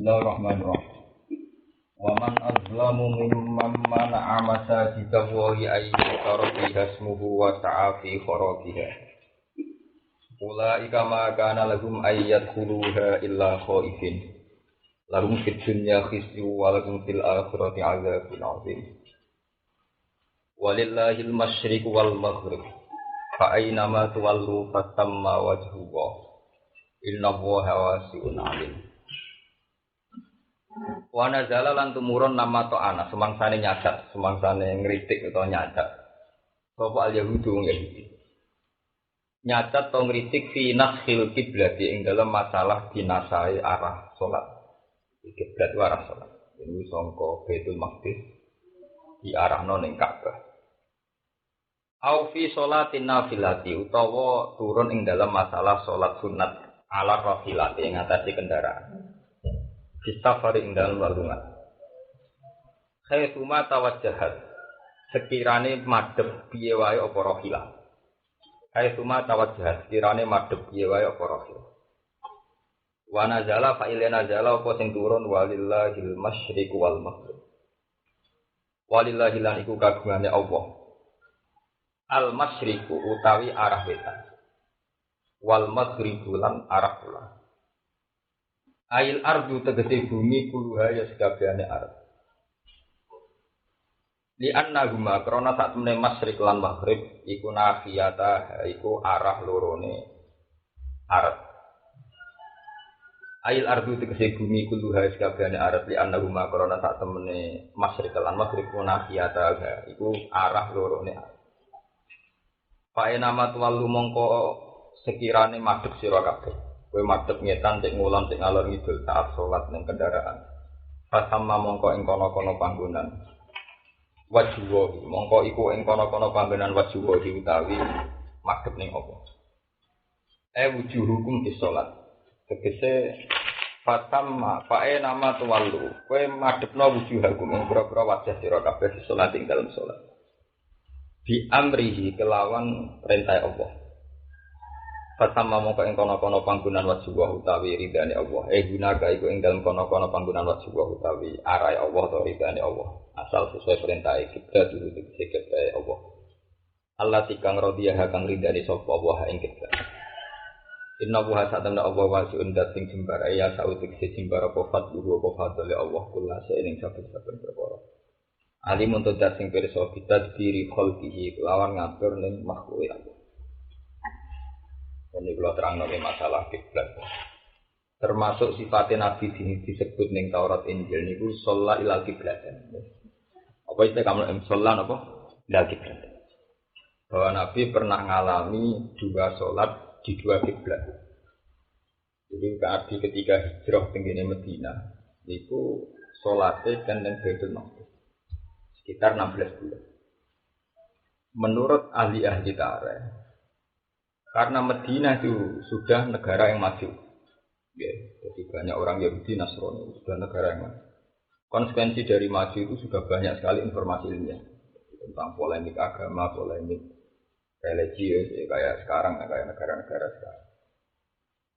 Bismillahirrahmanirrahim. Wa man azlamu mimman mana'a masajida Allahi ay yuzkara fiha ismuhu wa sa'a fi kharabiha. Ulaika ma kana lahum ay yadkhuluha illa khaifin. Lahum fid dunya khizyun wa lahum fil akhirati 'adzabun 'adzim. Walillahil masyriqu wal maghrib. Fa aina ma tuwallu fatamma wajhullah. Innallaha wasi'un 'alim. Wa nazala lan tumurun nama ta'ana semangsane nyadat, semangsane ngritik utawa nyadat. Sapa al yahudu Yahudi. Nyadat to ngritik fi nakhil kiblat ing dalam masalah dinasai arah salat. Kiblat itu arah salat. Ini sangka Baitul Maqdis diarahno ning Ka'bah. Au fi sholatin nafilati utawa turun ing dalam masalah salat sunat ala rafilati ing atase kendaraan. Istafari ing dalam lalungan. Khaituma tawajjahat. Sekirane madhep piye wae apa rafilah. Khaituma tawajjahat. Sekirane madhep piye wae apa rafilah. Wa nazala fa ilana nazala apa sing turun walillahil masyriqu wal maghrib. Walillahi lan iku kagungane Allah. Al masyriqu utawi arah wetan. Wal maghribu lan arah kulon. Ail ardu tegese bumi kuluha ya sekabehane arep. Li annahuma krana sak temene masyriq lan maghrib iku nafiyata iku arah lorone arep. Ail ardu tegese bumi kuluha ya sekabehane arep li annahuma krana sak temene masyriq lan maghrib iku nafiyata iku arah lorone arep. Pae nama tuwalu mongko sekirane madhep sira kabeh. Kowe madhep ngetan cek ngulon cek ngalor ngidul saat salat ning kendaraan. Fasamma mongko ing kono-kono panggonan. Wajhuwa mongko iku ing kono-kono panggonan wajhuwa utawi madhep ning apa. Wujuhukum di salat. Tegese fasamma fae nama tuwallu. Kowe madhepno wujuhakum ing pira-pira wajah sira kabeh di salat ing dalem salat. Bi amrihi kelawan perintah Allah. Fasama mongko ing kono-kono panggonan wajibah utawi ridane Allah. Gunaga iku ing dalem kono-kono panggonan wajibah utawi arahe Allah utawa ridane Allah. Asal sesuai perintah kiblat dulu dikiblat Allah. Allah tikang radiyah kang ridane sapa Allah ing kiblat. Inna wa sa'tanna Allah wasi'un dating jembar ya sautik jembar apa fadlu apa fadle Allah kula ing saben-saben perkara. Alim untuk dating pirsa kita diri khalqihi lawan ngatur ning makhluke Allah. Ini kalau terang nanti masalah kiblat. Termasuk sifatnya Nabi disebut ning Taurat Injil niku sholla ilal kiblat. Apa itu kamu sholla apa? Ilal kiblat. Bahwa Nabi pernah mengalami dua sholat di dua kiblat. Jadi Nabi ketika hijrah tenggine Medina, itu sholatnya kan yang Baitul Maqdis sekitar 16 bulan. Menurut ahli-ahli tarikh. Karena Madinah itu sudah negara yang maju. Ya, jadi banyak orang Yahudi Nasrani sudah negara yang maju. Konsekuensi dari maju itu sudah banyak sekali informasi ilmiah tentang polemik agama, polemik religius, kayak sekarang, kayak negara-negara sekarang.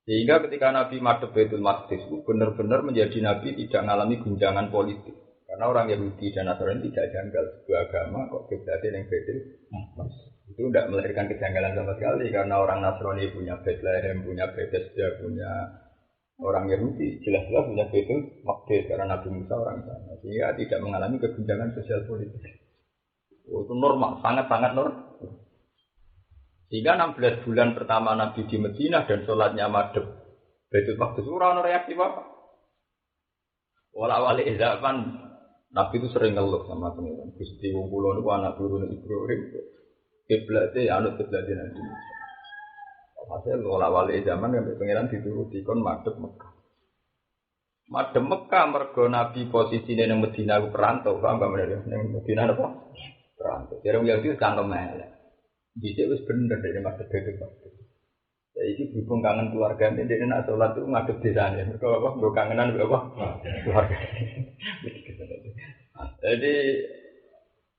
Sehingga ketika Nabi madhep Baitul Maqdis itu benar-benar menjadi Nabi tidak mengalami guncangan politik. Karena orang Yahudi dan Nasrani tidak janggal sebuah agama kok kiblatnya yang Baitul Maqdis. Itu tidak melahirkan kejanggalan sama sekali karena orang Nasrani punya Bethlehem, punya Bethesda, punya orang Yahudi jelas-jelas punya Baitul Maqdis karena Nabi Musa orang sana. Sehingga tidak mengalami keguncangan sosial politik. Itu normal, sangat-sangat normal. Sehingga 16 bulan pertama Nabi di Madinah dan sholatnya madhep Baitul Maqdis ora ono reaksi apa. Wala-wali zaman Nabi itu sering ngeluh sama pengiran. Gusti wong kula niku anak turune Ibrahim. Kiblate anut kiblate Nabi. Hasil wala-wali zaman kan pengiran dituruti kon madhep Mekah. Madhep Mekah mergo Nabi posisine ning Madinah ku perantau, paham gak meneh ning Madinah apa? Perantau. Jarang Yahudi cangkem elek. Dhisik wis bener dene madhep Baitul Maqdis. Saiki berhubung kangen keluargane dene nak salat itu ngadep desane. Mergo apa? Nggo kangenan mbek apa? Keluarga. Jadi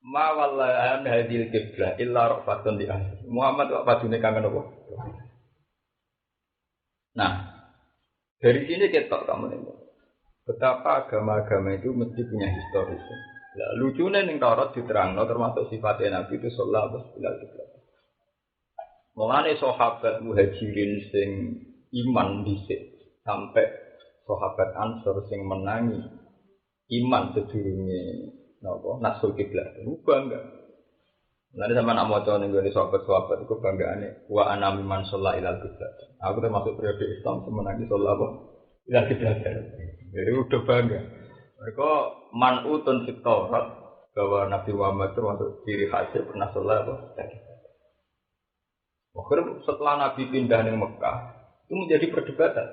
ma wallahi hadil qiblah illa rafatun di ahli. Muhammad kok padune kangen apa? Nah, dari sini ketok kamu ini. betapa agama-agama itu mesti punya historis. Lah lucunya ning Taurat diterangno termasuk sifatnya Nabi itu sallallahu alaihi wasallam. Mulane sahabat Muhajirin sing iman dhisik sampai sahabat Ansor sing menangi iman sedurunge napa nasul kiblat. Bangga. Mulane sampeyan nak maca ning gone sahabat-sahabat iku banggaane wa ana mimman shalla ilal kiblat. Aku termasuk periode Islam sing menangi sallallahu ilal kiblat. Jadi udah bangga. Mereka man'utun fit Taurat bahwa Nabi Muhammad termasuk ciri khasnya pernah sholat apa? Akhirnya setelah Nabi pindah ke Mekah itu menjadi perdebatan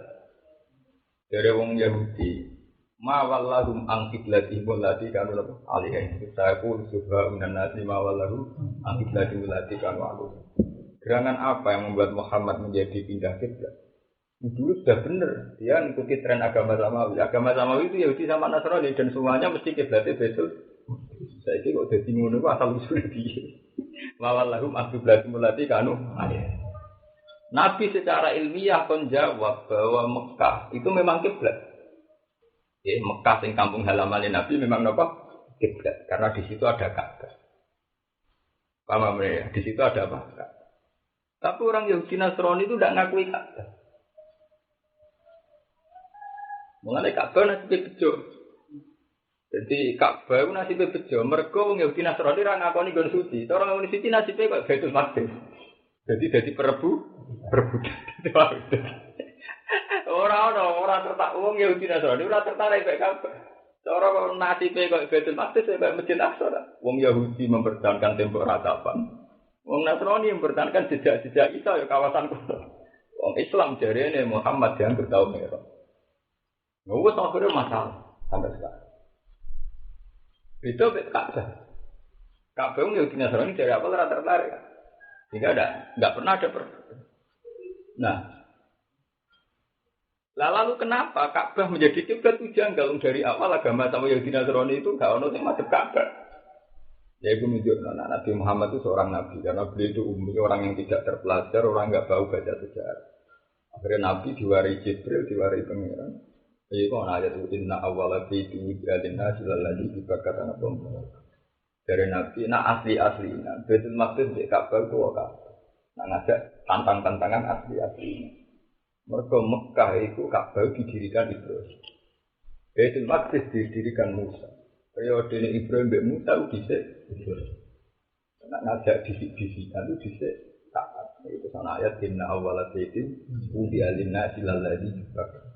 dari orang Yahudi. Ma wallahum an qiblatihim allati kanu alaiha. Saya subha minan nasi ma wallahum an qiblatihim allati kanu alaiha. Gerangan apa yang membuat Muhammad menjadi pindah kiblat? Dulu sudah benar, dia mengikuti tren agama Samawi. Agama Samawi itu Yahudi sama Nasrani dan semuanya mesti kiblatnya betul. Saya ini kok jadi ngono asal usul dia. Wallahum an qiblatihim allati kanu alaiha. Nabi secara ilmiah menjawab bahwa Mekah itu memang kiblat. Mekah sing kampung halaman Nabi memang apa? Kiblat. Karena di situ ada Ka'bah. Paham ya? Di situ ada apa? Tapi orang Yahudi Nasrani itu tidak ngakui Ka'bah. Mengenai Ka'bah nasibnya bejo. Jadi Ka'bah itu nasibnya bejo. Mereka orang Yahudi Nasrani orang ngakoni gon suci. Orang ngakoni suci nasibnya kok Baitul Maqdis. Jadi perebutan. Orang tertarik wong Yahudi Nasrani ora tertarik mek Ka'bah. Cara kok nasibe kok Baitul Maqdis mek Masjid Aqsa. Wong Yahudi mempertahankan tembok ratapan. Wong Nasrani mempertahankan jejak-jejak Isa ya kawasan kuno. Wong Islam jarene Muhammad yang bertahun merah. Ngowes akhirnya masalah sampai sekarang. Itu mek Ka'bah. Ka'bah wong Yahudi Nasrani dari awal ora tertarik. Sehingga enggak pernah ada perbedaan. Nah, lalu kenapa Ka'bah menjadi kiblat itu janggal dari awal agama sama Yahudi Nasrani itu enggak ono sing madhep Ka'bah. Ya itu menunjukkan Nabi Muhammad itu seorang nabi karena beliau itu umumnya orang yang tidak terpelajar, orang enggak tahu baca sejarah. Akhirnya Nabi diwari Jibril, diwari Pangeran. Jadi kalau ayat itu inna awwala baiti wudi'a lin-nasi lalladzi dibakatan apa dari Nabi, asli-aslinya Baitul Maqdis di Ka'bah itu Ka'bah. Ngajak tantang-tantangan asli-aslinya. Mereka Mekah itu Ka'bah didirikan Ibrahim. Baitul Maqdis didirikan Musa. Periode Ibrahim dan Musa itu dhisik Ibrahim. Ngajak disik-disikan itu dhisik Ka'bah. Itu sana ayat inna awwala baiti wudi'a lin-nasi lalladzi dibakatan.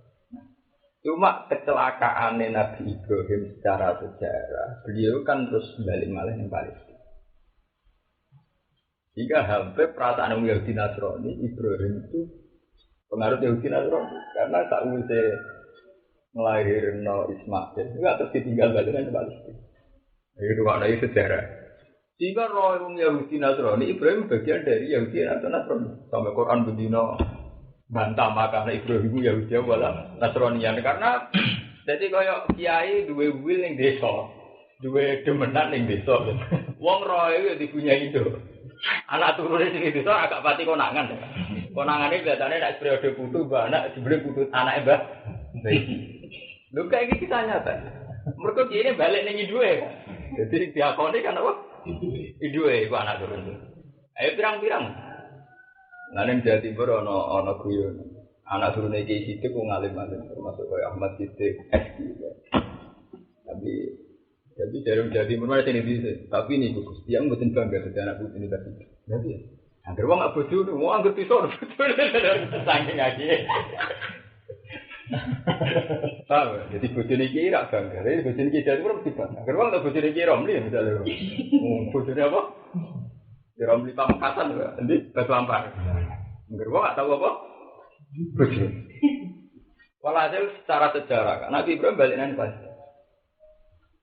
Cuma kecelakaan Nabi Ibrahim secara sejarah, beliau kan terus balik malah yang Palestina. Jika hampir perasaan Yahudi Nasrani, Ibrahim itu pengaruh Yahudi Nasrani karena tak usah melahirkan Ismail, enggak terus ditinggal balik ke Palestina. Itu maknanya sejarah. Jika roh Yahudi Nasrani, Ibrahim bagian dari Yahudi atau Nasrani. Sampai Quran bendino bantah makana Ibrahim Yahudi wala Nasranian karena jadi kaya kiai duwe wil ning desa, duwe demenan ning desa. Wong roe yo dipunyai itu. Anak turune sing desa agak pati konangan. Konangane biasane nek periode putu mbah anak dibeli putu anake mbah. Lho kaya iki kisah nyata. Mergo kiye balik ning duwe. Jadi diakoni kan apa? Duwe iku anak turun. Ayo pirang-pirang. Nanti Jawa Timur ono guyon anak turun Kiai Sidik ku ngalim-alim termasuk kayak Ahmad Sidik tapi dari Jawa Timur mana sini bisa tapi ini Gus yang mboten bangga dadi anak putu ini tadi berarti ya angger wong gak bojo wong angger pisor saking aja tahu jadi bojone iki ra bangga jadi bojone iki Jawa Timur mesti bangga angger wong gak bojone iki Romli misalnya bojone apa Romli Pamekasan lho endi Batu Ampar Enggak gak tahu apa? Bojo. Walhasil secara sejarah kan Nabi Ibrahim balik nang Palestina.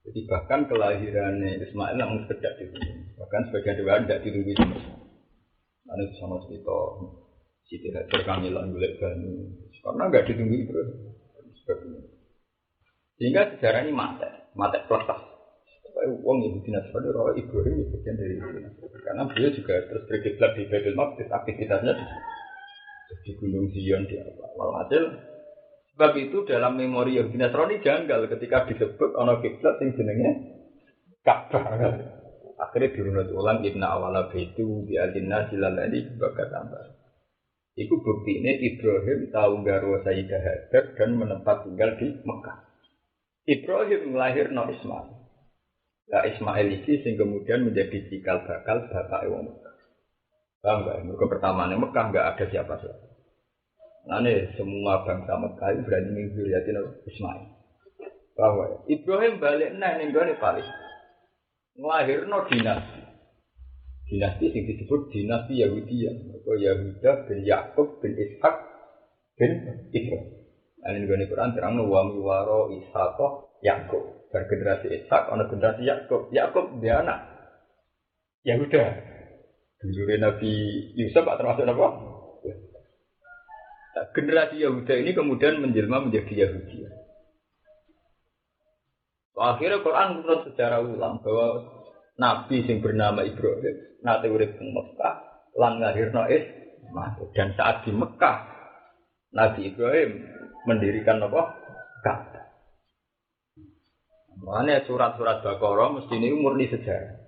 Jadi bahkan kelahiran Ismail langsung sekedap di sini. Bahkan sebagian dewa tidak ditunggu sama. Lalu sama cerita Siti Hajar kami lah golek banyu. Karena enggak ditunggu Ibrahim. Sehingga sejarah ini mati peletas. Supaya uang Yahudi Nasrani roh Ibrahim bagian dari Yahudi Nasrani. Karena beliau juga terus berkiblat di Baitul Maqdis aktivitasnya di Gunung Zion di awal. Walhasil Sebab itu dalam memori Yahudi Nasrani janggal ketika disebut ana kiblat sing jenenge Ka'bah. Akhirnya dirunut ulang inna awala baitu bi adinna silalladzi bakat tambah. Iku buktine Ibrahim tahu garwa Sayyidah Hajar dan menetap tinggal di Mekah. Ibrahim melahirno Ismail. Nah Ismail iki sing kemudian menjadi cikal bakal bapak wong Mekah. Paham enggak? Mergo pertamane Mekah enggak ada siapa-siapa. Nane semua bangsa Mekah itu berani mengzuriatin Ismail. Bahwa Ibrahim balik ning gone Paris. Nglahirno dinasti. Dinasti sing disebut dinasti Yahudiyah. Mergo Yahuda bin Yakub bin Ishak bin Ibrahim. Ane gone Quran terangno wa miwaro Ishaq Yakub. Bergenerasi Ishak ana generasi Yakub. Yakub dia anak Yahuda. Dulure Nabi Yusuf termasuk apa? Generasi Yahuda ini kemudian menjelma menjadi Yahudi. Akhirnya Quran menurut sejarah ulang bahwa Nabi yang bernama Ibrahim nate urip ing Mekah lan nglahirno Ismail dan saat di Mekah Nabi Ibrahim mendirikan apa? Ka'bah. Makanya surat-surat Baqarah mesti ini murni sejarah.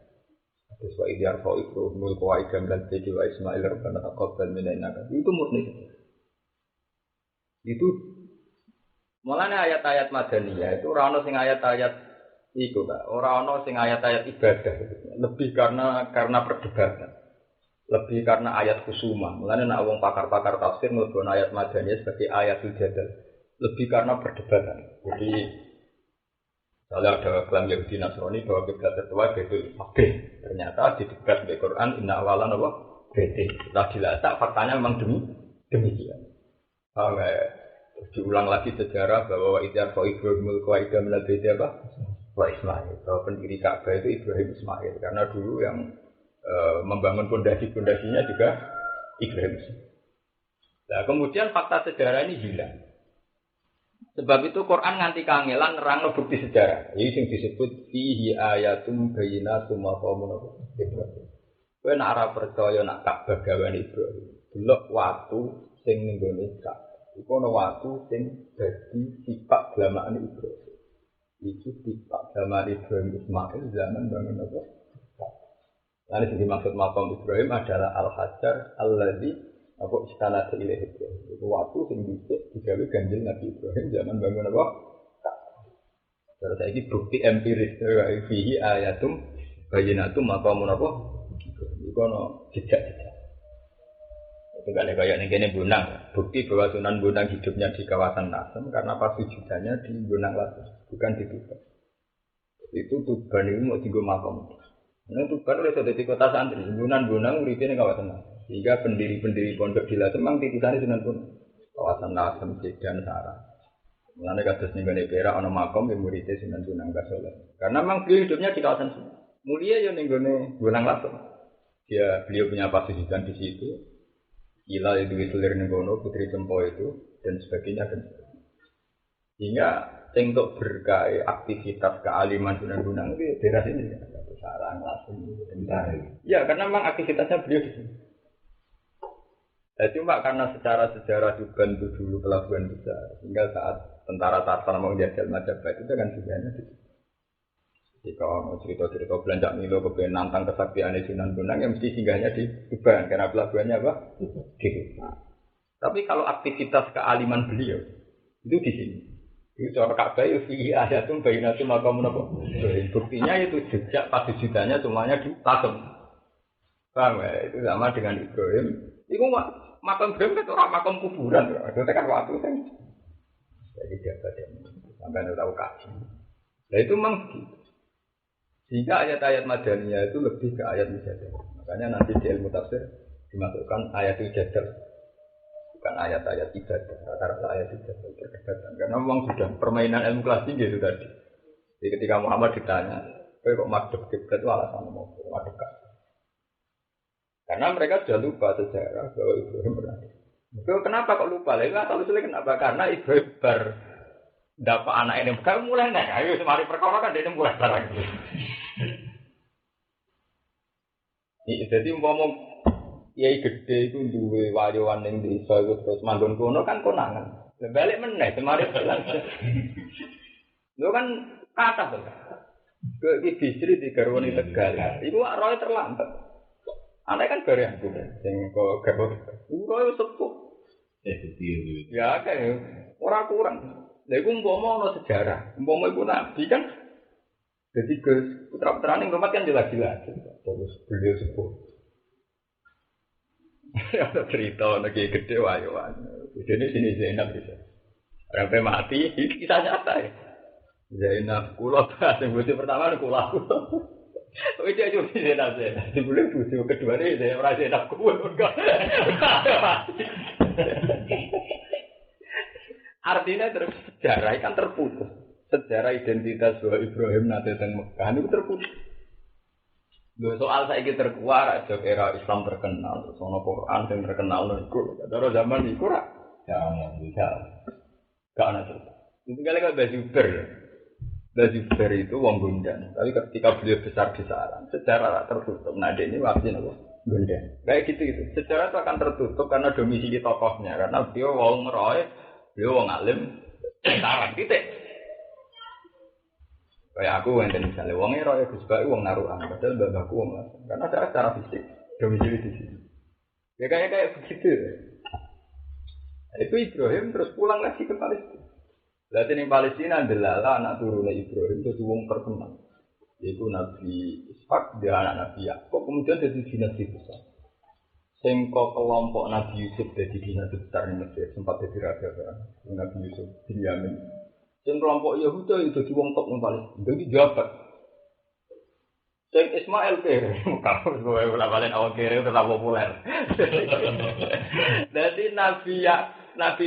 Terus wa idyar fa Ibrahim mulku wa idam dan jadi wa Ismail rabbana taqabbal minna itu murni sejarah. Itu mulanya ayat-ayat Madaniyah itu ora ono sing ayat-ayat iku Kak, ora ono sing ayat-ayat ibadah lebih karena perdebatan. Lebih karena ayat khusumah. Mulanya nek wong pakar-pakar tafsir nglebon ayat Madaniyah sebagai ayatul jadal. Lebih karena perdebatan. Jadi kalau ada klaim Yahudi Nasrani bahwa kiblat tertua itu Mekah. Ternyata di debat di Quran inna awalan apa? Bete. Setelah dilacak faktanya memang demikian. Diulang lagi sejarah bahwa Idyar fa Ibrahimul Qaida minal baiti apa? Wa Ismail. Bahwa pendiri Ka'bah itu Ibrahim Ismail karena dulu yang membangun pondasi-pondasinya juga Ibrahim. Nah, kemudian fakta sejarah ini hilang. Sebab itu Quran nganti kangelan nerangno bukti sejarah. Ini sing disebut fihi ayatum bayyinatum maqamun Ibrahim. Kowe nek ora percaya nak Ka'bah gawane Ibrahim. Delok watu sing ning gone Ka'bah. Iku ana watu sing dadi sifat glamaan Ibrahim. Itu sifat glamaan Ibrahim Ismail zaman bangun apa? Lalu yang dimaksud makam Ibrahim adalah Al-Hajar alladzi apa istana ilahi Ibrahim. Itu watu sing dicek digawe ganjil Nabi Ibrahim zaman bangun apa? Ka'bah. Terus saiki bukti empiris fihi ayatum bayyinatum maqamun apa? Iku ana jejak-jejak. Itu gak ada kayak ini Bonang. Bukti bahwa Sunan Bonang hidupnya di kawasan Nasem karena pas sujudannya di Bonang Latus, bukan di Tuban. Itu Tuban itu mau tinggal makam. Nah Tuban oleh sudah di kota santri. Sunan Bonang uripe ning kawasan Nasem. Sehingga pendiri-pendiri pondok di Latus memang titisannya Sunan Bonang. Kawasan Nasem, Sedan, Sarang. Mulane kados ning gone Perak ana makam yang muridé Sunan Bonang Kasoleh. Karena memang beliau hidupnya di kawasan situ. Mulia ya ning gone Bonang Latus. Beliau punya pasukan di situ. Gila itu selir negono putri Cempo itu dan sebagainya dan sebagainya. Sehingga untuk berkah aktivitas kealiman Sunan Bonang itu daerah sini Sarang langsung ya karena memang aktivitasnya beliau di sini. Cuma karena secara sejarah Tuban itu dulu pelabuhan besar sehingga saat tentara Tatar mau menjajah Majapahit itu kan sebenarnya di sini. Jika mau cerita-cerita belanja Milo kepengen nantang kesaktian Sunan Bonang yang mesti singgahnya di Tuban karena pelabuhannya apa? Di Tuban. Tapi kalau aktivitas kealiman beliau itu di sini. Itu cara Ka'bah itu ayatum bayyinatum maqamun apa? Buktinya itu jejak pasujudanya semuanya di Tasem. Paham ya? Itu sama dengan Ibrahim. Itu makam Ibrahim itu orang makam kuburan. Itu kan waktu kan. Jadi dia sampai tahu kasih. Nah itu memang begitu. Sehingga ayat-ayat Madaniyah itu lebih ke ayat mujadah. Makanya nanti di ilmu tafsir dimasukkan ayat mujadah. Bukan ayat-ayat ibadah. Rata-rata ayat ibadah perdebatan. Karena memang sudah permainan ilmu kelas tinggi itu tadi. Jadi ketika Muhammad ditanya, kok madhep kiblat itu alasan mau madhep Ka'bah. Karena mereka sudah lupa sejarah bahwa Ibrahim pernah. Kenapa kok lupa? Lalu asal usulnya kenapa? Karena Ibrahim dapat anak ini bukan mulai nih. Ayo semari perkara kan dia mulai barang. Jadi ngomong kiai gede itu duwe wayawan ning desa itu terus manggon kono kan konangan. Balik meneh kemarin bilang. Lho kan kata tuh. Ke Bisri di garwane Tegal. Iku roe terlambat. Aneh kan bare aku sing kok gabut. Roe sepuh. Ya kan ora kurang. Lha iku umpama ana sejarah. Umpama iku nabi kan jadi ke putra-putrane ngrumat kan jelas-jelas. Terus beliau sepuh. Ada cerita lagi gede wae-wae. Jadi sini Zainab bisa. Sampai mati, ini kisah nyata ya. Zainab kula pas yang butuh pertama kula. Tapi dia cuma Zainab. Sebelum butuh kedua ini saya merasa Zainab kula. Artinya terus sejarah kan terputus. Sejarah identitas bahwa Ibrahim nanti teng Mekah itu terputus. Soal saiki terkuat aja era Islam terkenal, sono Quran yang terkenal niku. Cara zaman niku ra jangan bisa. Gak ana cerita. Itu kali kan Bazuber itu wong Gondang. Tapi ketika beliau besar-besaran, sejarah tertutup. Nah, ini waktu apa? Gondang. Kayak gitu. Sejarah itu akan tertutup karena domisili tokohnya. Karena beliau wong roy, beliau wong alim, sarang titik. Kayak aku enten misalnya wongnya roy Gus Bak wong naruhan padahal mbakku wong karena secara fisik domisili di sini. Ya kayak begitu. Itu Ibrahim terus pulang lagi ke Palestina. Lalu di Palestina adalah anak turunnya Ibrahim itu wong terkenal. Yaitu Nabi Ishak dia anak Nabi Yakub kemudian jadi dinasti besar. Sengko kelompok Nabi Yusuf jadi dinasti besar di Mesir sempat jadi raja kan. Nabi Yusuf bin Yamin. Yang kelompok Yahudi itu wong top yang paling jadi jabat. Syekh Ismail kere, kalau gue balapan awal kere tetap populer. Jadi Nabi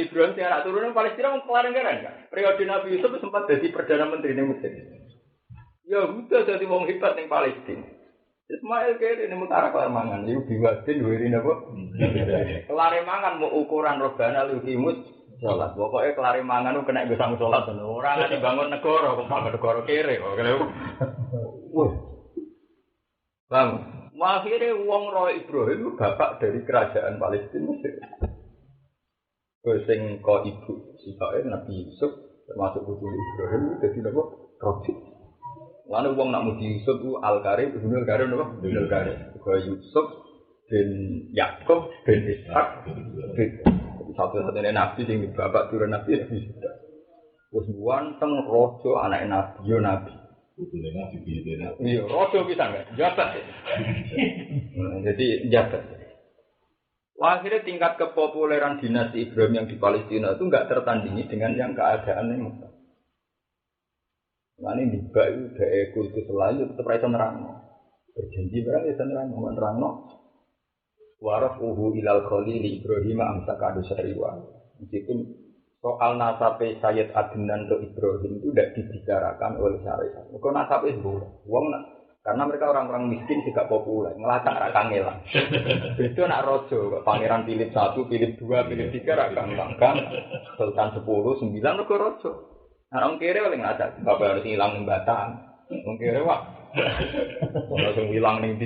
Ibrahim yang anak turun Palestina mengkelar-kelar kan? Periode Nabi Yusuf sempat jadi perdana menteri di Mesir. Yahudi jadi wong hebat yang Palestina. Ismail kere ini mutara kelar mangan, itu biwadin wirin apa? Kelar mangan mau ukuran robana lukimus. Sholat, pokoknya kelari mangan itu kena gesang sholat. Orang nggak dibangun negara, kok bangun negara kiri. Bang, akhirnya wong roy Ibrahim bapak dari kerajaan Palestina. Sing ko ibu, sifatnya Nabi Yusuf termasuk putu Ibrahim jadi apa? Robi. Lalu wong nak Nabi Yusuf itu Al-Karim, Ibnul Karim apa? Ibnul Karim. Ko Yusuf bin Yakub bin Ishak bin satu-satunya nabi yang bapak turun nabi ya bisa. Terus wanteng rojo anak nabi yo nabi. Iya rojo bisa nggak? Jabat. Jadi jabat. Akhirnya tingkat kepopuleran dinasti Ibrahim yang di Palestina itu nggak tertandingi dengan yang keadaan yang Mekah. Nah ini tiba itu dari kultus lain tetap rasa nerang. Berjanji berarti nerang. Warafuhu ilal khalili Ibrahim amsaka adusariwa. Meskipun soal nasabe Sayyid Adnan ke Ibrahim itu tidak dibicarakan oleh syariat. Kok nasabe boleh? Wong karena mereka orang-orang miskin tidak populer, ngelacak rakangelan. Itu nak rojo, Pangeran Philip 1, Philip 2, Philip 3 rakang-rakang, Sultan 10, 9 itu rojo. Nah, orang kere oleh ngelacak, bapak harus hilang di Batam. Orang kere wak. Langsung hilang ning ndi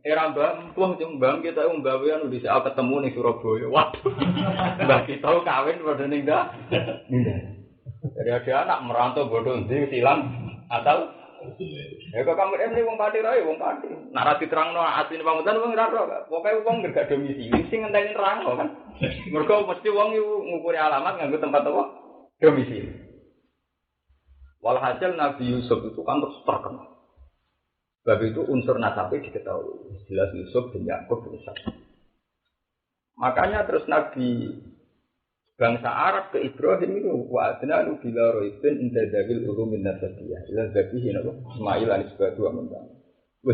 era mbah jembang kita nggawean di saat ketemu ning Surabaya waduh mbah kita kawin padha ning ndak dari ada anak merantau bodoh ndi silang asal ya kok kamu ini wong pati rae wong pati nak ra diterangno asline pamutan wong ora ro pokoke wong gak domisili sing ngenteni nerangno kan mergo mesti wong ngukuri alamat nganggo tempat apa domisili walhasil Nabi Yusuf itu kan terus terkenal. Sebab itu unsur nasabnya diketahui. Jelas Yusuf bin Yakub bin Ishak. Makanya terus Nabi bangsa Arab ke Ibrahim itu wa adnanu bila roibin intadawil ulumin nasabiyah. Jelas zabihin apa? Ismail al-Isbatu wa mentang.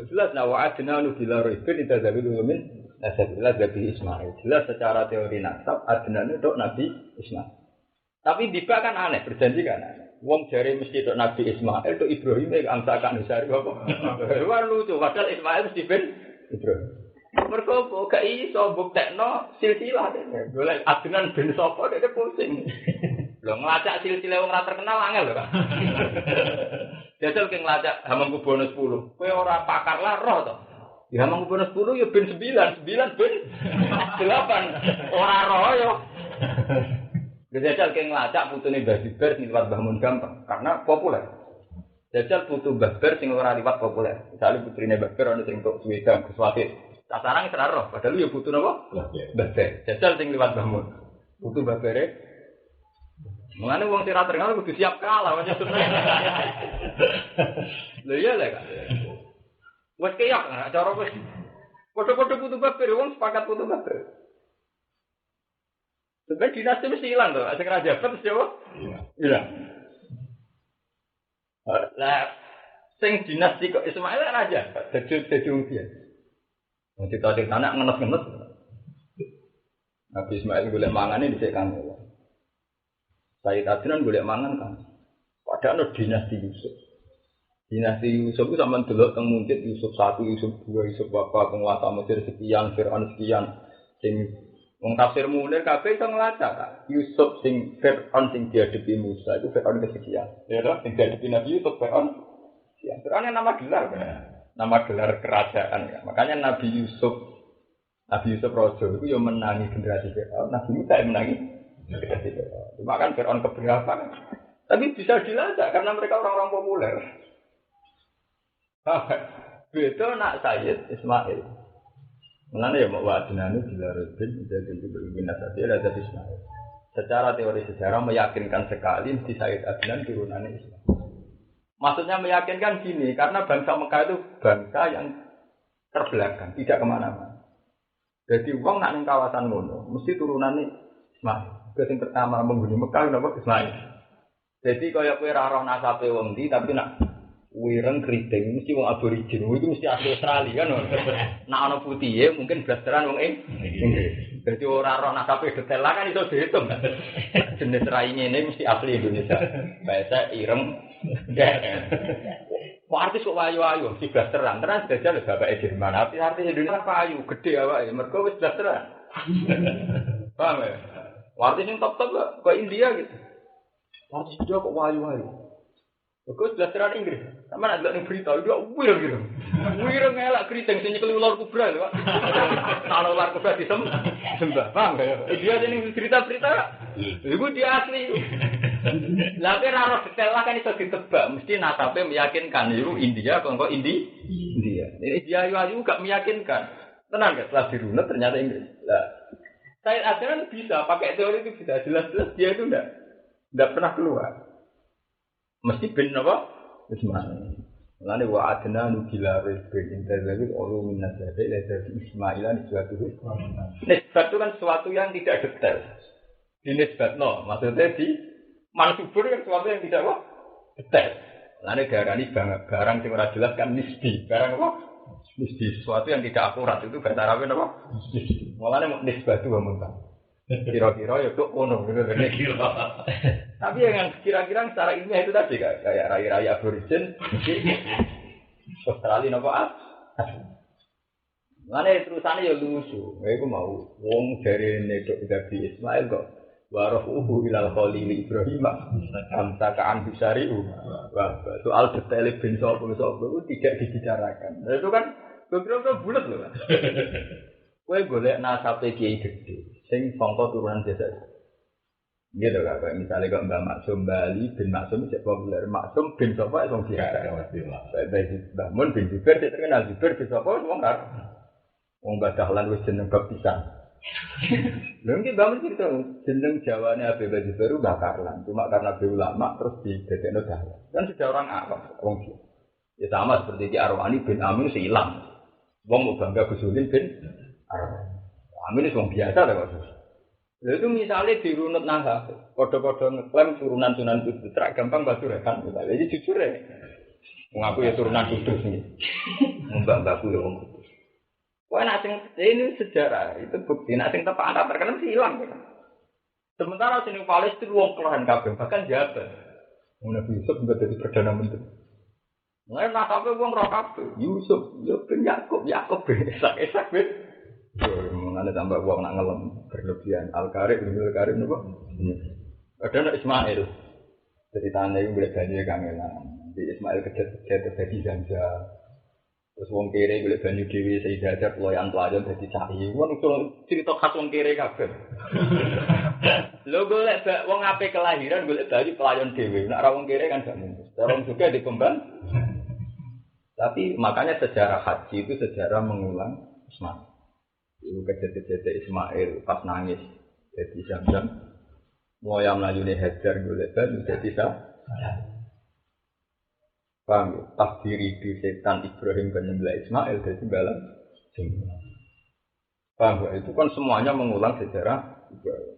Jelas wa adnanu bila roibin intadawil ulumin nasabiyah. Jelas zabihin Ismail. Jelas secara teori nasab adnanu itu Nabi Ismail. Tapi tiba kan aneh, berjanji kan aneh. Wong jari mesti tok Nabi Ismail tok Ibrahim yang amsakan Husari apa? Wah lucu, padahal Ismail mesti ben Ibrahim. Mergo gak iso buktekno silsilah dene. Golek Adnan bin sapa dene pusing. Lho nglacak silsilah wong ora terkenal angel lho, Pak. Jajal ki nglacak Hamengkubuwono 10. Kowe ora pakar lah roh to. Ya Hamengkubuwono 10 ya ben 9 ben 8. Ora roh yo. Jajal kayak ngelacak putune Mbah Zubair sing liwat Mbah Mun gampang karena populer. Jajal putu Mbah Zubair sing ora liwat populer. Misale putrine Mbah Zubair ana sing tok Sweden Keswati. Sasaran ora roh, padahal ya putu napa? Mbah Zubair. Jajal sing liwat Mbah Mun. Putu Mbah Zubair. Mengane wong sing ra terkenal kudu siap kalah maksudnya. Lha iya lho Kak. Wes kaya cara wis padha-padha putu Mbah Zubair wong sepakat putu Mbah Zubair. Sebenarnya dinasti mesti hilang tuh, asing raja terus siapa? Hilang. Lah, sing dinasti kok Ismail raja, jadi dia. Nanti tadi anak ngenes. Nabi Ismail golek mangan ini dhisik kan. Sayyid Adnan golek mangan kan. Padahal dinasti Yusuf. Dinasti Yusuf itu sampean delok teng Muncit Yusuf 1, Yusuf 2, Yusuf Bapak penguasa Mesir sekian, Firaun sekian sing wong tafsir Munir kabeh iso ngelacak Kak. Yusuf sing Firaun sing dihadapi Musa itu Firaun kesekian. Ya toh sing dihadapi Nabi Yusuf Firaun. Ya, Firaun nama gelar kan. Nama gelar kerajaan kan. Makanya Nabi Yusuf raja itu yang menangi generasi Firaun. Nabi Musa yang menangi generasi Firaun. Cuma kan Firaun keberapa kan. Tapi bisa dilacak karena mereka orang-orang populer. Beda nak Sayyid Ismail. Mengenai ya mau wajibnya dilarutkan jadi berbina saja ada Ismail. Secara teori sejarah meyakinkan sekali di Sayyid Adnan turunannya Ismail. Maksudnya meyakinkan gini, karena bangsa Mekah itu bangsa yang terbelakang, tidak kemana-mana. Jadi uang nak ning kawasan ngono, mesti turunannya Ismail. Yang pertama menghuni Mekah napa Ismail. Jadi kaya kowe ra roh nasabe wong ndi tapi nak wireng keriting mesti wong aborigin, itu mesti asli Australia kan. Nak ana putihe mungkin blasteran wong Inggris. Dadi ora roh nasabe detail lah kan iso dihitung. Jenis raine ini mesti asli Indonesia. Bahasa ireng. Kok artis kok wayu-wayu si blasteran. Terus jajal bapak Jerman. Artis Indonesia payu, gede awake. Mergo wis blasteran. Paham ya? Artis yang top-top kok India gitu. Artis dia kok wayu-wayu. Bagus blasteran Inggris. Sama nak lihat berita dia wireng gitu. Wireng elak keriting sing nyekel ular kobra lho, Pak. Nah, ular kobra disembah. Paham ya? Dia sing cerita-cerita. Iku dia asli. Lah kira ora detail lah kan iso ditebak, mesti nasabe meyakinkan iku India kok India. Ini dia ayu gak meyakinkan. Tenang gak setelah dirunut ternyata Inggris. Lah saya ajaran bisa pakai teori itu bisa jelas-jelas dia itu enggak pernah keluar. Mesti ben apa? Ismail. Lane wa adna nugila bin intazabit ulu min nasabi la dari Ismailan suatu nisbat itu kan sesuatu yang tidak detail. Dinisbatno, maksudnya di mansubur kan sesuatu yang tidak apa? Detail. Lane darani barang sing ora jelas kan nisbi. Barang apa? Nisbi, sesuatu yang tidak akurat itu bahasa Arab apa? Nisbi. Mulane nisbatu wa muntah. Kira-kira ya kok ono gitu kira. Tapi yang kira-kira secara ilmiah itu tadi kayak rai-rai aborigin Australia napa Mane terusane ya lucu. Iku mau wong dari nedok dari Ismail kok warafuhu ilal khalil Ibrahim amsakaan bisariu. Wah, soal detail bin sapa itu tidak dibicarakan. Nah, itu kan beberapa bulat loh. Kowe golek nasabe kiai gede sing sangka turunan desa. Gitu kan, kayak misalnya kok Mbak Maksum Bali bin Maksum cek populer, Maksum bin sapa wong kira. Mbah Mun bin Zubair cek terkenal Zubair bin sapa wong kar. Wong Badahlan wis jeneng bab pisan. Lha iki Mbah Mun cerita jeneng Jawane Abi Zubair Mbah Karlan, cuma karena be ulama terus didadekno Dahlan. Kan sudah orang awam, wong dia. Ya sama seperti Ki Arwani bin Amin silang. Wong mau bangga Gusulin bin Arwani. Amin itu biasa lah kok. Itu misalnya dirunut nangka, kode-kode ngeklaim turunan Sunan Kudus, gampang batu rekan misalnya. Jadi jujur ya, mengaku ya turunan Kudus nih, mbak-mbakku ya orang Kudus. Wah nasing ini sejarah itu bukti nasing tepat angkat terkenal sih hilang. Sementara sini Palestina wong kelahan kabeh bahkan Jabar. Nabi Yusuf juga jadi perdana menteri. Mulai nasabnya wong roh kabeh. Yusuf, bin Yakub bin Esak bin. Mengenai tambah uang nak ngelem berlebihan Al-Karim nopo. Ada nak Ismail. Ceritanya itu boleh banyu kangenan. Di Ismail kejet terjadi ganja. Terus wong kere boleh banyu dewi Sayyidah Hajar loyan pelayan jadi cai. Wong itu cerita khas wong kere kabeh. Lho golek wong ape kelahiran golek baju pelayan dhewe. Nek ora wong kere kan gak mungkin. Orang juga dikembang. Tapi makanya sejarah haji itu sejarah mengulang Ismail. Itu kejadian Ismail pas nangis jadi Zamzam. Moya melayune Hajar golek baju jadi sah. Paham ya? Takdiri di setan Ibrahim penyembelih Ismail dari balan. Paham ya? Itu kan semuanya mengulang sejarah Ibrahim.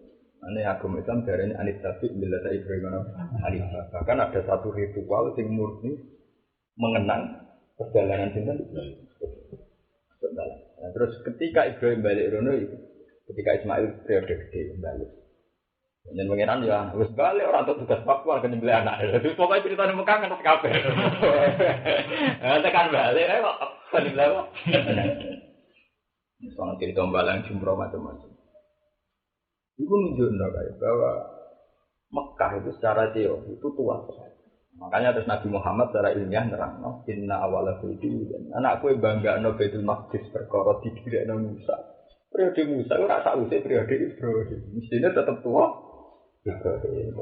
Ini agama Islam darahnya anit tabi bila saya Ibrahim Hanifah. Bahkan ada satu ritual yang murni mengenang perjalanan sinten Ibrahim. Nah, terus ketika Ibrahim balik rono itu, ketika Ismail periode gede balik. Dan mengenang ya, harus balik orang untuk tugas Papua ke nyembelih anak. Terus pokoknya cerita di Mekah kan kabeh. Tekan balik, kok nyembelih kok. Soal cerita balang jumroh macam-macam. Itu menunjukkan bahwa Mekah itu secara teori itu tua sekali. Makanya terus Nabi Muhammad secara ilmiah nerangno inna awala baiti anakku banggakno Baitul Maqdis perkara didhirekno Musa. Periode Musa ora sak usih periode Ibrahim. Mestinya tetap tua. Ibrahim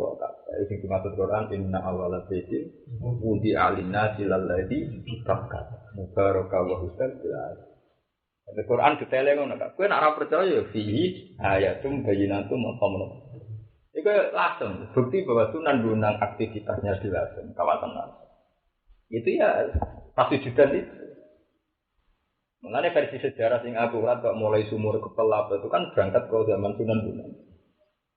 itu dimaksud Quran inna awala baiti wudi alina silalladzi bitakka mubaraka wa husnal bilal. Al-Quran detailnya ngono kan. Kowe nek ora percaya ya fihi ayatum bayyinatum maqamul. Iku langsung bukti bahwa Sunan Bonang aktivitasnya di Lasem kawasan Lasem. Itu ya pasti judan itu. Mengenai versi sejarah sing akurat kok mulai sumur kepelap itu kan berangkat ke zaman Sunan Bonang.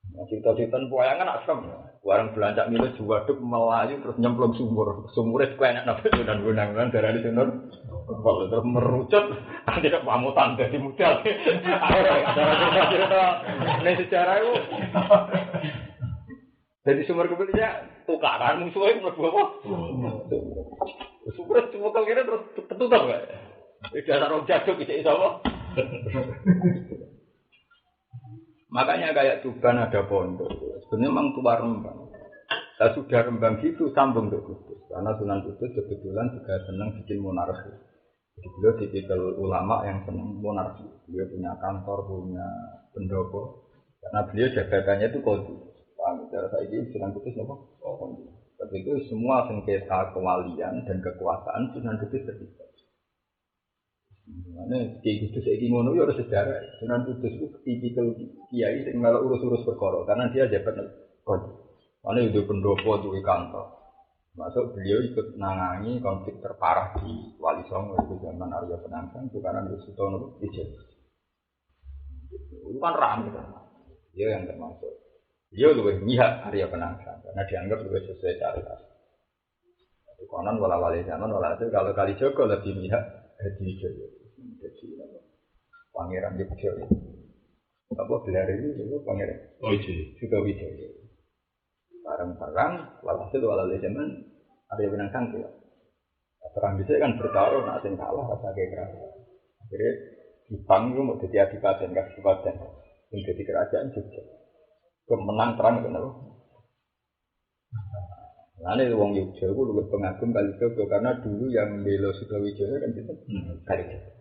Nah, cerita-cerita pewayangan asam. Warang belancak minus juwaduk melayu terus nyemplung sumur. Sumurnya sebanyak nabi Sunan Bonang kan dari Sunan. Kalau terus merucut, tidak pamutan dari modal. Ini sejarah itu. Jadi sumur kebelnya tukaran musuhnya mlebu apa? Sumur cuma kira terus ketutup enggak? Tidak ada orang jaduk iki apa? Makanya kayak Tuban ada pondok. Sebenarnya memang tua Rembang. Saya sudah Rembang gitu sambung ke Kudus. Karena Sunan Kudus kebetulan juga senang bikin monarki. Jadi beliau tipikal ulama yang senang monarki. Beliau punya kantor, punya pendopo. Karena beliau jabatannya itu qadhi. Cara saya ini Sunan Kudus apa? Qadhi. Tapi itu semua sengketa kewalian dan kekuasaan Sunan Kudus terlibat. Mana Kiai Kudus iki ngono ya harus sejarah. Sunan Kudus itu tipikal kiai sing malah urus-urus perkara karena dia jabat qadhi. Mana itu pendopo itu kantor. Masuk beliau ikut nangangi konflik terparah di Wali Songo itu zaman Arya Penangsang itu karena Sutono Ijen. Itu kan ramai kan. Dia yang termasuk. Dia lebih mihak Arya Penangsang karena dianggap lebih sesuai syariat. Konon wala-wali zaman wala itu kalau Kalijogo lebih mihak Hadiwijaya. Jadi Pangeran Jogja. Apa gelar ini juga Pangeran? Oh iya. Juga Wijaya. Barang-barang, walhasil wala-wali zaman Arya Penangsang ya. Perang bisa kan bertaruh, nak sing kalah rasa kekerasan. Akhirnya Jepang itu mau jadi adipaten, kabupaten, menjadi kerajaan Jogja. Kemenang perang itu kenapa? Nah ini wong Jogja itu lebih pengagum Kalijogo karena dulu yang bela Sutawijaya kan itu Kalijogo.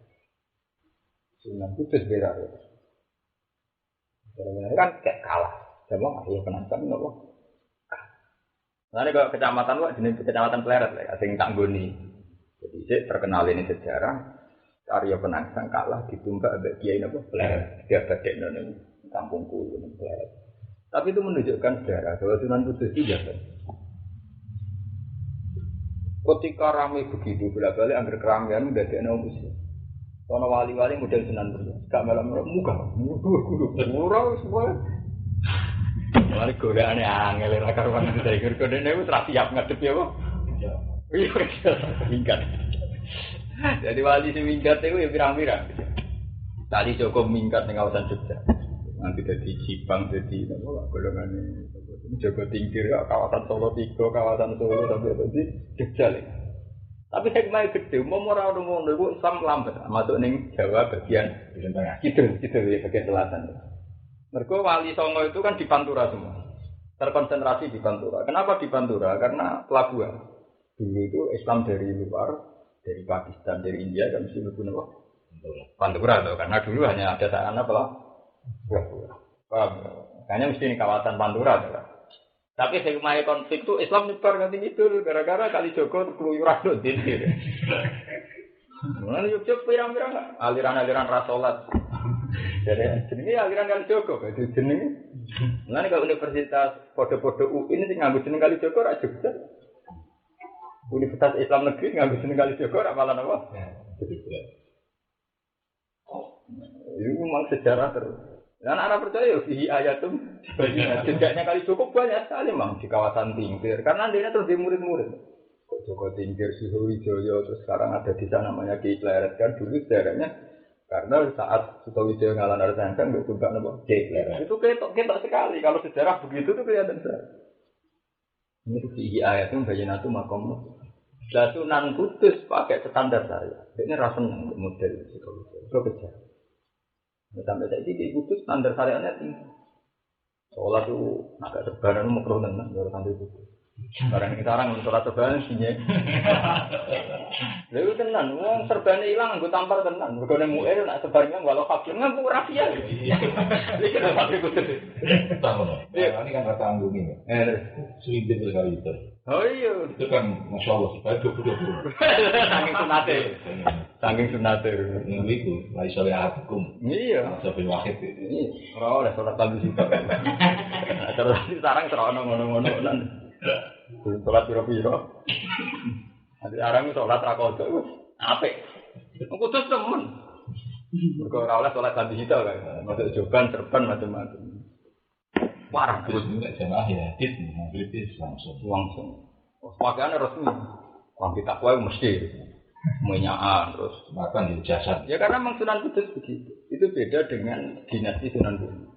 Sunan Kudus beda ya. Sebenarnya kan kayak kalah, sama Arya Penangsang kenapa? Nah, kalau kecamatan kok jenis kecamatan Pleret lah, asing Tanggoni. Jadi saya terkenal ini sejarah Arya Penangsang kalah ditumbak abad Kiai apa Pleret. Dia badek nang kampungku nang Pleret. Tapi itu menunjukkan sejarah bahwa Sunan Kudus itu jahat. Ketika ramai begitu bolak-balik angger keramaian udah ada muslim. Sono wali-wali model Sunan Kudus, gak malam muka, mudur murah semua. Mari goleane angel ra karuan dari kode-kodene wis ra siap ngadep ya kok. Iya, minggat. Jadi wali sing minggat itu ya pirang-pirang. Tali Joko minggat ning kawasan Jogja. Nanti dadi Jipang dadi napa golongane Joko Tingkir kawasan Solo 3, kawasan Solo sampai dadi Jogja lho. Tapi hikmah gede, mau ora ngono iku Islam lambat masuk ning Jawa bagian tengah. Kidul ya bagian selatan. Mergo Wali Songo itu kan di Pantura semua. Terkonsentrasi di Pantura. Kenapa di Pantura? Karena pelabuhan. Dulu itu Islam dari luar, dari Pakistan, dari India kan mesti mlebu napa? Pantura tuh, karena dulu hanya ada sarana pelabuhan. Paham? Kayaknya mesti di kawasan Pantura kan. Tapi hikmah konflik itu Islam nyebar nganti ngidul gara-gara kali Joko keluyuran lho dindir. Mulane Jogja pirang-pirang aliran-aliran rasolat. Jadi jenenge aliran Kali Joko, jadi jenenge. Mulane kalau universitas podo-podo UI ini sing nganggo jeneng Kali Joko ra Jogja. Universitas Islam Negeri nganggo jeneng Kali Joko ra malah apa? Itu memang sejarah terus. Dan anak percaya fihi ayatum jejaknya Kali Joko banyak sekali memang di kawasan Tingkir karena dia terus di murid-murid. Kok Joko Tingkir, Sutowijoyo, terus sekarang ada desa namanya Ki Pleret kan dulu sejarahnya karena saat Sutowijoyo ngalan Arsangkan nggak juga nama Ki Pleret itu ketok sekali kalau sejarah begitu tuh kelihatan sekali. Ini tuh fihi ayatum bayinatu makom. Lah Sunan Kudus pakai standar saya. Ini rasa seneng model Sutowijoyo. Itu kerja. Sampai saat ini Kudus standar syariatnya tinggi. Sholat itu agak sebaran makruh tenan kalau sampai Kudus. Barang kita orang sholat sebaran sihnya. Lalu tenan, wong serbane hilang, gue tampar tenan. Berkone muir nak sebarnya walau kabel nggak mau rafian. Ini kita sampai Kudus. Tahu. Ini kan kata anggung ini. Sudah sekali itu. Oh iya. Itu kan masya Allah supaya 20. Saking sunate. Minggu itu, lagi soal hukum. Iya. Sampai wakit itu. Ora oleh sholat kabel sih. Terus sekarang terono ngono-ngono nan. Sholat piro-piro. Nanti arang sholat rakodo itu apik. Kudus temen. Mergo ora oleh sholat kabel itu kan. Masuk joban, serban macam-macam. Parah Terus juga jamaah ya, kritis langsung. Pakaiannya resmi. Wong kita kuwi mesti menyaan terus makan di jasad. Ya karena memang Sunan Kudus begitu. Itu beda dengan dinasti Sunan Bonang.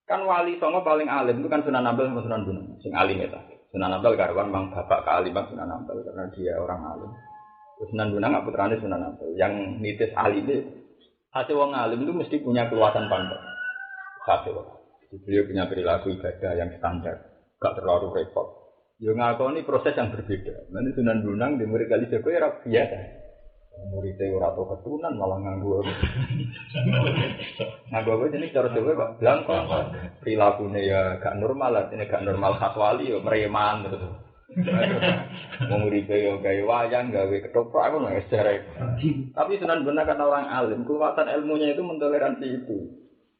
Kan wali songo paling alim itu kan Sunan Ampel sama Sunan Bonang. Sing alim itu. Sunan Ampel karwan mang bapak kealiman Sunan Ampel karena dia orang alim. Terus Sunan Bonang putrane Sunan Ampel yang nitis alim itu. Hasil wong alim itu mesti punya keluasan pandang. Hasil. Beliau punya perilaku ibadah yang standar, gak terlalu repot. Yo ngakoni proses yang berbeda. Nanti Sunan Bonang di murid Kali Joko ya biasa. Muridnya ora tau keturunan malah nganggo. Nganggo apa jenis cara Jawa gak blangko. Perilakunya ya gak normal, artinya gak normal khas wali yo preman terus. Muridnya yo gawe wayang, gawe ketoprak ngono wis jare. Tapi Sunan Bonang kan orang alim, kekuatan ilmunya itu mentoleransi itu.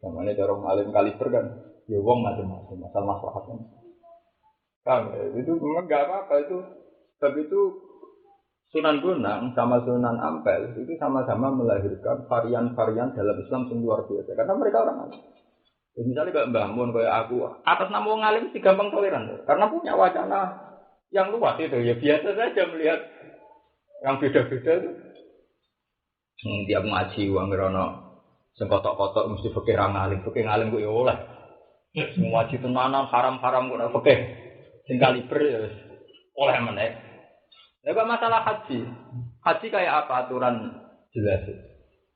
Namanya dorong alim kaliber kan, ya wong macam-macam, masalah masalahnya. Kan itu memang gak apa-apa itu. Sebab itu Sunan Bonang sama Sunan Ampel itu sama-sama melahirkan varian-varian dalam Islam yang luar biasa. Karena mereka orang alim. Misalnya kayak Mbah Mun kayak aku, atas nama wong alim sih gampang toleran. Karena punya wacana yang luas itu. Ya biasa saja melihat yang beda-beda itu. Tiap ngaji uang rono. Sekotok-kotok mesti fikih ngalim ku ya oleh. Semua wajib tenanan haram-haram kok fikih. Sing kaliber ya oleh meneh. Lah kok masalah haji. Haji kayak apa aturan jelas.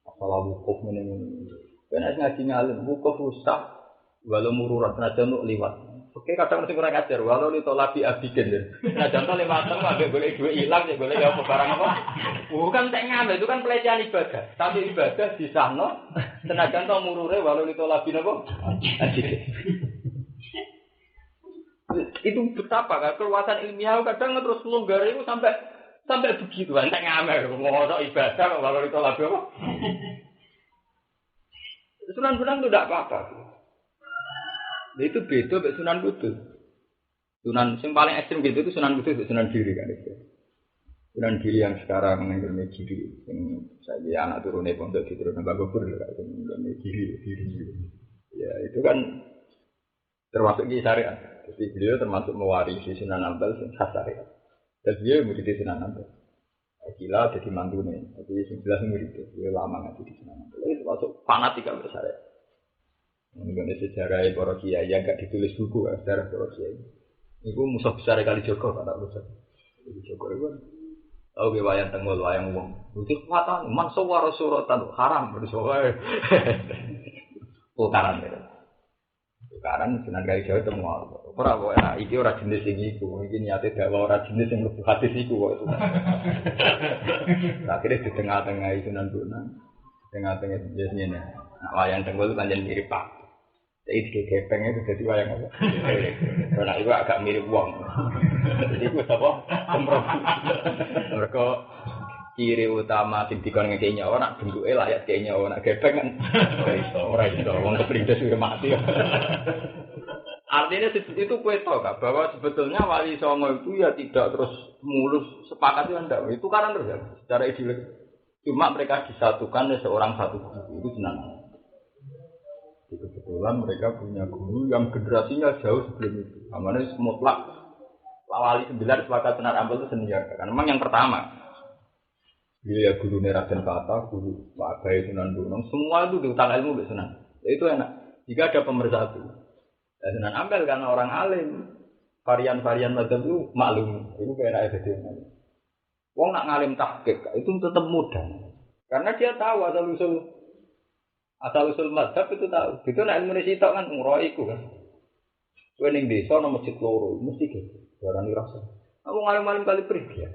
Masalah wukuf ngene-ngene. Ben ngaji ngalim wukuf usah walau mururat senajan untuk liwat. Oke kadang mesti kurang ajar walau li tolabi abigen. Nah contoh lewat teng agak golek duit ilang ya golek apa barang apa. Bukan tek ngambil itu kan pelecehan ibadah. Tapi ibadah di sana senajan to murure walau li tolabi napa? Abigen. Itu betapa kan keluasan ilmiah kadang terus longgar itu sampai begitu kan tek ngambil ngosok ibadah walau li tolabi apa? Sunan Bonang itu tidak apa-apa. Nah, itu beda dengan Sunan Kudus. Sunan yang paling ekstrem gitu itu Sunan Kudus, Sunan Giri kan itu. Sunan Giri yang sekarang mengenai Giri, yang saya anak turunnya pondok di turun Mbak Gopur, mengenai Giri. Ya itu kan termasuk di syariat. Jadi beliau termasuk mewarisi Sunan Ampel yang khas syariat. Dan beliau murid Sunan Ampel. Gila jadi mantunya, tapi 11 murid beliau lama ngaji di Sunan Ampel. Itu masuk fanatik kan syariat. Mengenai sejarah para kiai yang gak ditulis buku sejarah para kiai. Iku musuh besar Kali Joko kata musuh. Kali Joko itu tahu ke wayang tenggol wayang wong. Itu kekuatan man sawara suratan haram bersoe. Tukaran ya. Tukaran Sunan Kali Jawa temu. Ora kok iki ora jenis sing iku. Iki niate dakwah ora jenis sing mlebu hadis iku kok itu. Akhirnya di tengah-tengah Sunan Bonang. Tengah-tengah biasanya. Nah, wayang tenggol itu panjang mirip Pak. Jadi gepeng itu jadi wayang apa? Karena itu agak mirip wong. Jadi itu apa? Kemrong. Mereka ciri utama sing dikon ngekei nyawa nak bentuke layak kei nyawa nak gepeng kan. Ora iso wong keprindes sudah mati. Artinya itu kue tahu kan bahwa sebetulnya Wali Songo itu ya tidak terus mulus sepakat itu enggak. Itu karena terus ya, secara ideologis. Cuma mereka disatukan oleh seorang satu guru itu senang. Kebetulan mereka punya guru yang generasinya jauh sebelum itu. Namanya mutlak Wali 9 sepakat Senar Ampel itu senior. Karena memang yang pertama dia ya guru Raden Kata, guru Pak Bayi Sunan Gunung, semua itu diutang ilmu ke Sunan. Itu enak. Jika ada pemersatu, ya, Sunan Ampel karena orang alim, varian-varian macam itu maklum. Itu kayak ada dia. Wong nak ngalim tahqiq itu tetap mudah. Karena dia tahu asal usul mazhab itu tahu. Itu nak ilmu sitok kan nguraiku kan. Kowe ning desa ana masjid loro, mesti gitu. Darani rasa. Aku ngalim-ngalim kali pergi ya.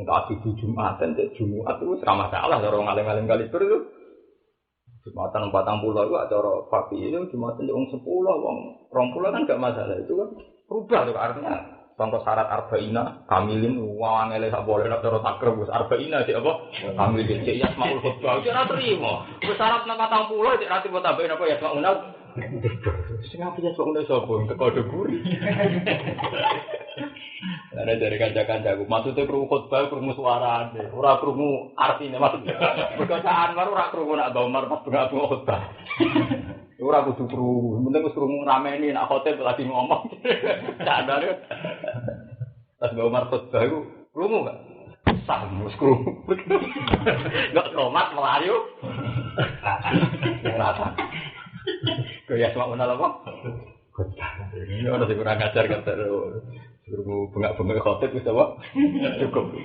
Enggak di Jumatan, Jumat itu sama salah cara ngalim-ngalim kali pergi itu. Jumatan 40 itu acara fakih itu Jumatan wong 10, wong 20 kan enggak masalah itu kan. Rubah tuh artinya. Contoh syarat arba'ina kamilin wong angele sak boleh nak cara takrib wis arba'ina sik apa kamilin sik yasmaul khutbah ora trimo wis syarat nang 40 sik ra trimo tambahin apa yasmaul sing apa yasmaul sapa teko deguri ana dari kanca-kancaku maksudnya krungu khutbah krungu suarane ora krungu artine maksudnya perkataan baru ora krungu nak Umar pas bunga khutbah ora kudu krungu, penting wis krungu rameni nek khotib lagi ngomong. Sadare. Pas Mbak Umar khotbah iku krungu gak? Sah wis krungu. Enggak tomat melayu. Rata. Kaya sama menal apa? Khotbah. Ini ora sing kurang ajar kata krungu bengak-bengak khotib wis apa? Cukup.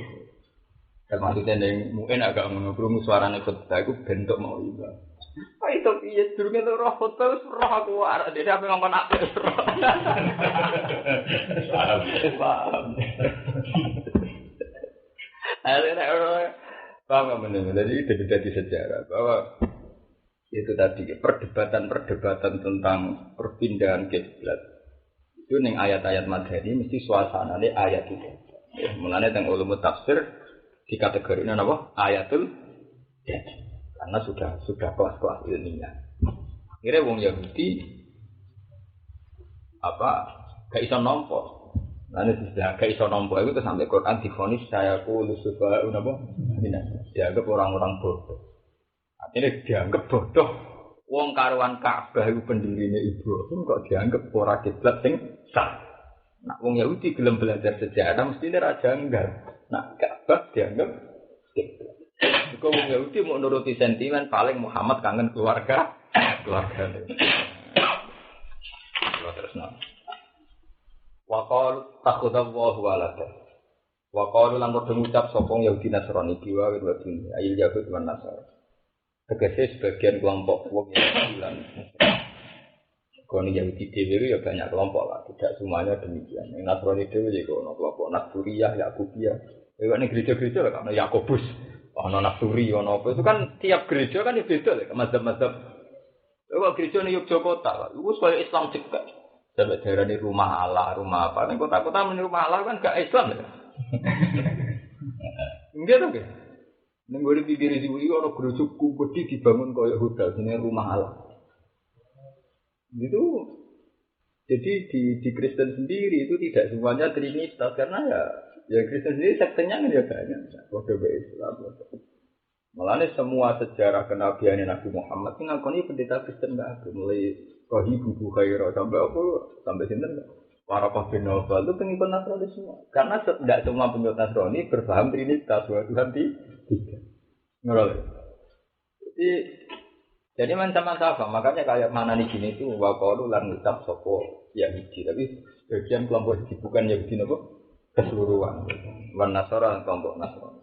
Kan maksudnya ning mungkin agak ngono krungu suarane khotbah iku bentuk mau iba. Pak itu piye durunge roh foto wis roh aku arek dhewe ape ngomong apik roh. Paham. Paham benar. Jadi itu jadi sejarah bahwa itu tadi perdebatan tentang perpindahan kiblat. Itu ning ayat-ayat Madani mesti suasanane ayat itu. Mulane teng ulumut tafsir dikategorikan apa? Ayatul jadi. Karena sudah kelas-kelas ilmiah. Kira wong Yahudi gak iso nampa. Lan gak iso nampa itu sampai Quran difonis saya lusufa napa? Dianggap orang-orang bodoh. Artinya dianggap bodoh. Wong karuan Ka'bah itu pendirine Ibrahim kok dianggap ora kiblat sing sah. Nah wong Yahudi gelem belajar sejarah mesti ora janggal. Nah Ka'bah dianggap kiblat. Kau Yahudi mau nuruti sentimen paling Muhammad kangen keluarga. Terus nang. Waqal takhudallahu walada. Waqal lan padha ngucap sapa Yahudi Nasrani kiwa wa dunya ayil Yahud lan Nasrani. Tegese sebagian kelompok wong Yahudi lan Koni Yahudi dhewe ya banyak kelompok lah, tidak semuanya demikian. Yang Nasrani dhewe ya ono kelompok Nasturiyah, Yakubiyah. Nek gereja-gereja lah ana Yakobus. Ono Nasuri, ono apa itu kan tiap gereja kan beda lah, mazhab-mazhab. Kalau gereja di Yogyakarta, itu sebagai Islam juga. Sampai daerah ini rumah Allah, rumah apa? Nih kota-kota ini rumah Allah kan gak Islam ya. Enggak tuh kan? Nih gue di pinggir sini ono gereja gede dibangun kayak hotel, ini rumah Allah. Gitu. Jadi di Kristen sendiri itu tidak semuanya Trinitas karena ya Kristen sendiri sektenya kan ya banyak, kode Islam. Malah semua sejarah kenabian Nabi Muhammad ini ngakoni pendeta Kristen nggak ada, mulai Rohibu Bukhairah sampai sini para bin Nawfal itu pengikut Nasrani semua. Karena tidak semua pengikut Nasrani berpaham Trinitas bahwa Tuhan tiga. Ngerol. Jadi macam-macam, makanya kayak mana nih gini itu waqalu lan ngucap sopo Yahudi, tapi bagian kelompok bukan Yahudi apa? Keseluruhan wan nasara kelompok nasrani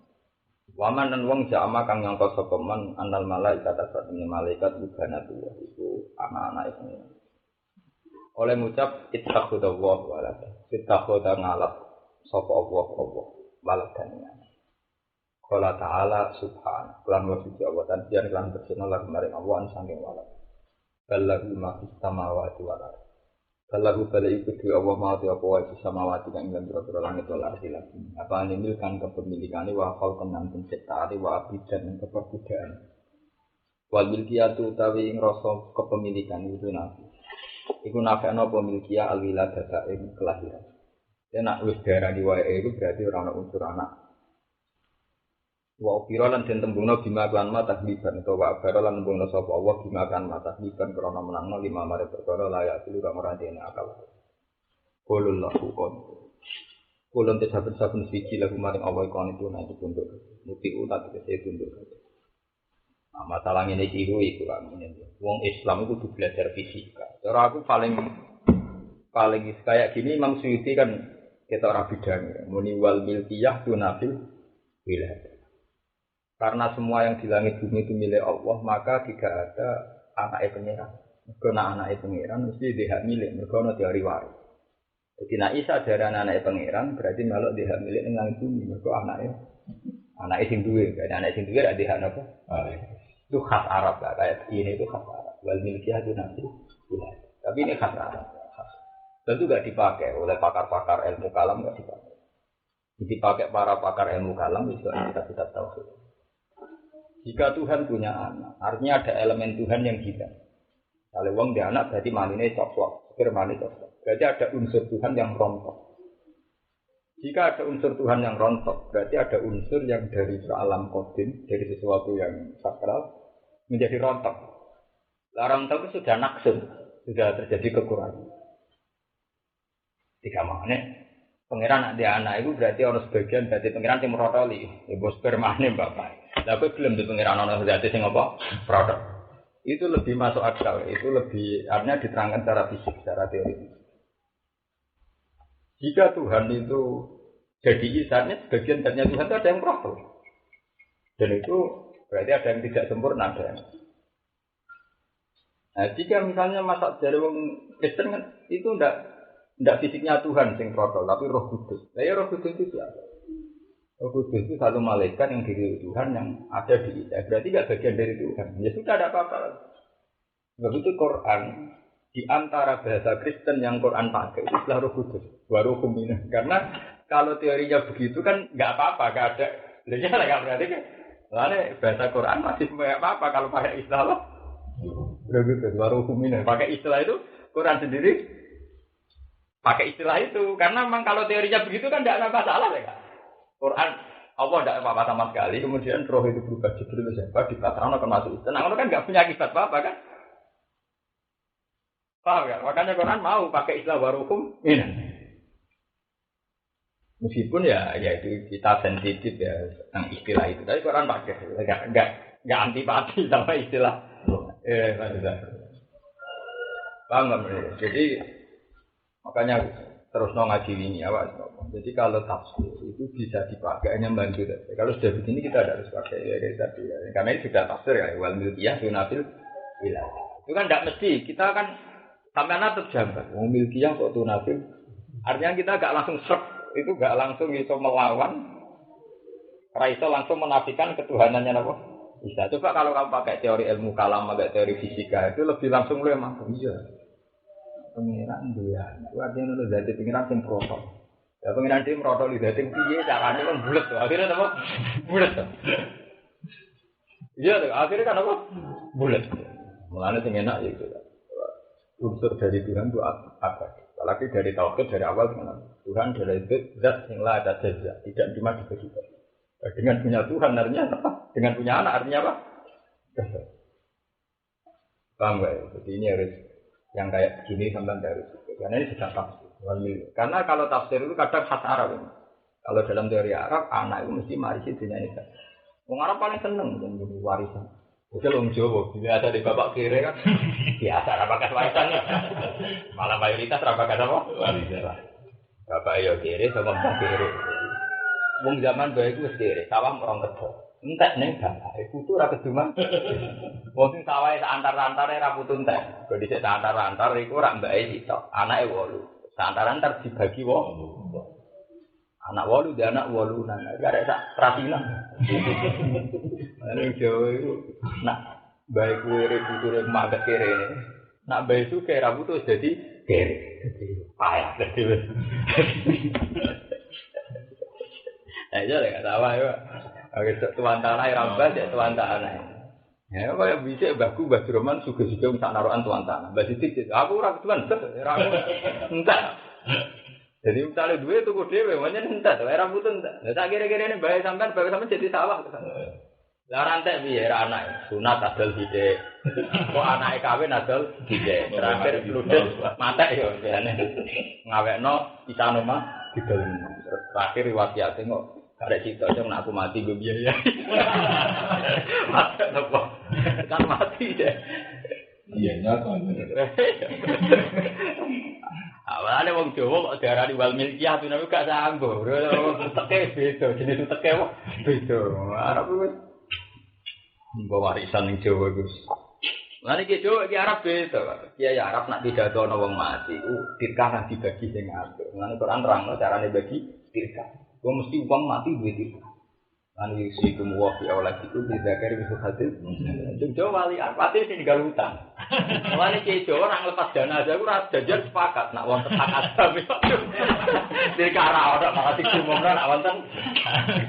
waman dan wong jama kang nyangka sapa man anal malaikat asatine malaikat bugana tuwa itu anak-anak itu oleh ngucap ittakhudallah walad ittakhudha ngalap sapa Allah waladannya qala ta'ala subhan lan wa suci Allah dan jan lan bersih lan maring Allah saking walad Ballahu ma fis samawati wal ardh. Ballahu bala iku dhewe Allah ma te apa wae fis samawati kang ing pira-pira langit wal ardh lan bumi. Apa nimil kan kepemilikane wa kal tenan penciptaane wa abidan keperbudakan. Wal milkiyatu utawi ing rasa kepemilikan itu nabi. Iku nafekno apa milkiyah al wiladata ing kelahiran. Nek wis darani wae iku berarti ora ana unsur anak. Wa ukira lan den tembungna bima lan mata tahliban utawa akara lan tembungna sapa Allah bima kan mata tahliban krana menangno lima mare perkara layak tilu kang ora dene akal. Qulul lahu qul. Kulun te saben-saben siji lagu maring Allah kon itu nek tunduk. Muti utat kese tunduk. Nah, masalah ngene iki iku kan ngene. Wong Islam itu kudu belajar fisika. Cara aku paling kayak gini Imam Suyuti kan kita ora bidang muni wal milkiyah tunafil wilayah. Karena semua yang di langit bumi itu milik Allah, maka tidak ada anaknya pengiran. Karena anaknya pengiran mesti dia hak milik, mereka ada teori waris. Jadi nak Isa dari anaknya pengiran berarti melok dia hak milik dengan langit bumi, mereka anaknya sing duwe, anak sing duwe ada hak apa? Itu khas Arab lah, kayak ini itu khas Arab. Wal milkiyah itu nanti, tapi ini khas Arab. Tentu tidak dipakai oleh pakar-pakar ilmu kalam, tidak dipakai. Dipakai para pakar ilmu kalam itu kita tahu. Jika Tuhan punya anak, artinya ada elemen Tuhan yang hilang. Kalau wong dia anak berarti manine cocok, mani cocok. Berarti ada unsur Tuhan yang rontok. Jika ada unsur Tuhan yang rontok, berarti ada unsur yang dari alam qadim, dari sesuatu yang sakral menjadi rontok. Rontok itu sudah naksum, sudah terjadi kekurangan. Tiga makna. Pengiran dia anak itu berarti orang sebagian berarti pengiran yang merotoli, ibu spermane bapak. Tapi belum di pengiran orang berarti sing apa? Produk. Itu lebih masuk akal, itu lebih artinya diterangkan secara fisik, secara teori. Jika Tuhan itu jadi isarnya sebagian dari Tuhan itu ada yang produk. Dan itu berarti ada yang tidak sempurna ada. Nah, jika misalnya masak dari orang Kristen kan itu tidak fisiknya Tuhan sing protol, tapi Roh Kudus. Saya Roh Kudus itu siapa? Roh Kudus itu satu malaikat yang diri Tuhan yang ada di Isa. Berarti tidak bagian dari Tuhan. Ya sudah ada apa-apa. Sebab itu Quran di antara bahasa Kristen yang Quran pakai itu adalah Roh Kudus, Waruhum Minah. Karena kalau teorinya begitu kan nggak apa-apa, nggak ada. Jadi nggak berarti kan. Lalu bahasa Quran masih nggak apa-apa kalau pakai istilah Roh Kudus, Waruhum Minah. Pakai istilah itu Quran sendiri. Pakai istilah itu, karena memang kalau teorinya begitu kan tidak ada masalah ya kan. Quran, Allah tidak apa-apa sama sekali, kemudian roh itu berubah Jibril siapa, dikatakan akan masuk Islam. Nah, kan nggak punya akibat apa-apa kan? Paham ya? Makanya Quran mau pakai istilah warukum ini. Meskipun ya itu kita sensitif ya tentang istilah itu, tapi Quran pakai, nggak antipati sama istilah. Paham nggak? Jadi makanya terus ngaji ini ya Pak. Jadi kalau tafsir itu bisa dipakai hanya bantu. Kalau sudah begini kita tidak harus pakai ya tadi ya. Karena ini sudah tafsir ya wal milkiyah tunafil wilayah. Itu kan tidak mesti kita kan sampean terjambat. Wong milkiyah kok tunafil. Artinya kita enggak langsung serp, itu enggak langsung bisa melawan. Ora iso langsung menafikan ketuhanannya apa? Bisa. Coba kalau kamu pakai teori ilmu kalam, pakai teori fisika itu lebih langsung lu emang iya. Pengiran dia, itu artinya itu dari pengiran yang protol. Ya pengiran dia protol di dari piye caranya kan bulat tuh. Akhirnya apa? Bulat tuh. Iya tuh. Akhirnya kan apa? Bulat. Mulanya sing enak ya itu. Unsur dari Tuhan itu apa? Apalagi dari tauhid dari awal dengan Tuhan dari itu zat yang lah ada saja tidak cuma dibagi. Dengan punya Tuhan artinya apa? Dengan punya anak artinya apa? Paham gak? Jadi ini harus yang kayak begini sampai dari karena ini sudah tafsir. Karena kalau tafsir itu kadang khas Arab ini. Kalau dalam teori Arab anak itu mesti marisi dunia ini. Orang Arab paling seneng dengan warisan. Itu orang Jawa bila ada di bapak kiri kan biasa rapakan warisannya. Malah mayoritas rapakan apa? Warisan. Bapak yo kiri sama bapak kiri. Wong zaman bae iku wis kiri, sawah orang kedok. Entek ning bapak, putu ora keduman. Wong sing sawahe sak antar-antare ra putu entek. Kok dhisik sak antar-antar iku ora mbake sitok, anake 8. Sak antar-antar dibagi 8. Anak 8 dia anak 8 nang. Gak ada sak prasina. Ning Jawa iku nak bae kuwi puture mak kere. Nak bayi itu kayak rambut tuh jadi kere, payah jadi. Aja lah kata apa ya? Oke, tuan tanah rambut ya tuan tanah. Ya, kayak bisa baku Mbah Roman suga-suga minta naruhan tuan tanah. Mbah Sidik, aku orang tuan, entah. Jadi misalnya duit tuh kode, memangnya entah, rambut entah. Nah, kira-kira ini bayar sampean jadi sawah. Lah rantai piye ra anak sunat adol sithik. Kok anake kawin adol sithik. Terakhir ludes matek yo jane. Ngawekno pisan omah didol. Terakhir wasiate kok arek sitok sing aku mati go biaya. Matek nopo? Kan mati deh. Iya nyata. Awalane wong Jawa kok diarani wal milkiyah tapi gak sanggup. Teke beda, jenis teke kok beda. Arep wis bawa warisan yang Jawa Gus. Nanti ke Jawa ke Arab beda. Kiai Arab nak pidato ana wong mati, tirkah kan dibagi sing apik. Nanti Quran terang carane bagi tirkah. Kok mesti wong mati duwe tirkah. Nanti sikum wa fi auladikum bi zakari bi hadir. Jawa wali pati sing digal utang. Mulane ke Jawa nang lepas dana aja aku ora jajan sepakat nak wonten hak adam. Tirkah ra ora malah dikumumno nak wonten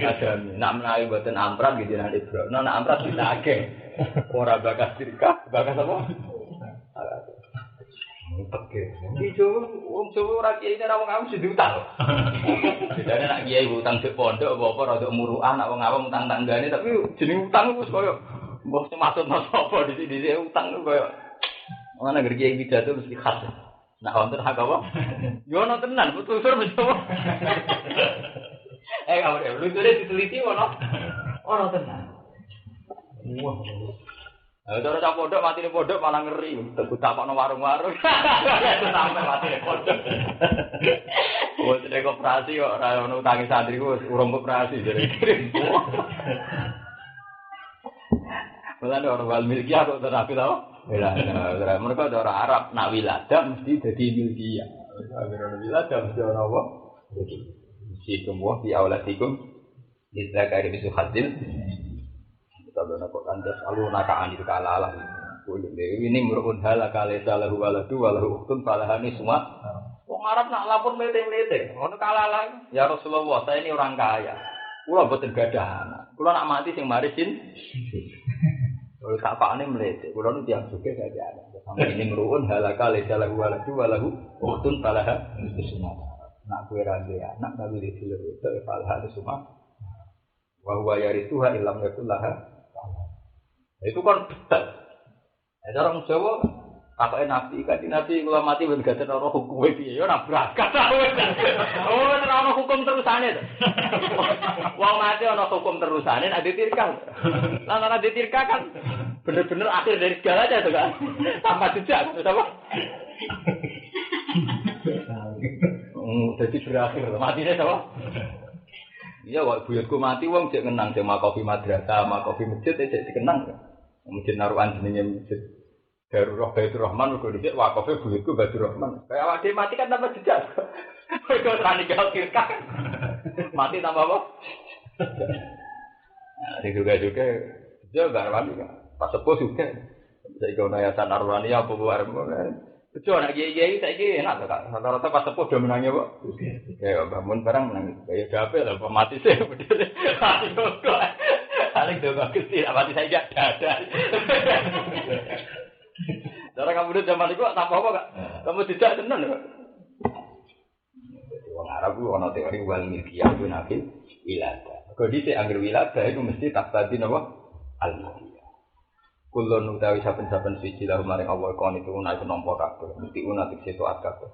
adam. Nak menawi mboten amprat gitu nanti bro. Nak amprat ditagih. Ora bakas tirkah, bakas apa? Teke. Iki wong Jawa ora kiai ora wong awam sing diutang. Bedane nak kiai utang sik pondok apa rada muruan nak wong awam utang tanggane tapi jeneng utang wis koyo mbok maksudno sapa di sini utang koyo ana ngerti kiai pidato mesti khas. Nak wonten hak apa? Yo ono tenan putusur mesti. Kamu lu diteliti ono. Ono tenan. Wah. Cara cak pondok mati ning pondok malah ngeri. Tebu takokno warung-warung. Sampai mati ning pondok. Wes nek koperasi kok ora ono utangi santri ku urung koperasi jare. Mulane orang wal milkiyah kok terapi tau? Lah, mereka orang Arab nak wiladah mesti dadi milkiyah. Agar wiladah mesti orang apa? Mesti semua di auladikum dizakari bisu hadil. Kalau nak kandas alu nakaan itu kalalah. Ini merupakan hal kalesa lahu waladu walahu uktun falahani semua. Wong Arab nak lapor melete-melete. Ono kalalah. Ya Rasulullah, saya ini orang kaya. Kula mboten gadah anak. Kula nak mati sing marisin. Kalau tak pakne melete. Kula nu tiyang sugih gadah anak. Sampai ini merupakan hal kalesa lahu waladu walahu uktun falahani semua. Nak kowe ra duwe anak nabi dhewe itu falahani semua. Wa huwa yarithuha illam yakullaha. Itu kan betul. Ada orang Jawa, apa nabi kalau mati berganti orang hukum itu, ya orang berangkat. Oh, orang hukum terusannya. Wong mati orang hukum terusannya, ada tirkah. Lantaran ada tirkah kan, benar-benar akhir dari segalanya tuh kan, tanpa jejak, apa? Jadi berakhir, matinya apa? Iya, waktu buyutku mati, wong cek kenang sama kopi madrasah, sama kopi masjid, cek dikenang. Masjid naruhan jenenge masjid Darurah Baitur Rahman, udah dicek wakafnya buyutku Baitur Rahman. Kayak awak dia mati kan tanpa jejak. Kau terani gal tirkah, mati tanpa apa? Nah, juga dia gak rawan juga. Pas sepuh juga. Saya kau yayasan Arwani apa buat betul, anak kiai saya kira enak tak? Rata-rata pas sepuh udah menangnya pak. Kayak bangun barang menangis. Kayak dapet lah, pemati saya betul. Paling dong kecil, mati saya gak ada. Cara kamu udah zaman itu tanpa apa kak? Kamu tidak senang pak? Orang Arab itu orang teori wal milkiyah itu nabi wiladah. Kalau di angger wiladah itu mesti tak tadi apa? Al-milkiyah. Kulon utawi saben-saben suci lahum maring Allah kon itu ana iku nampa kabeh mesti ana tekse taat kabeh.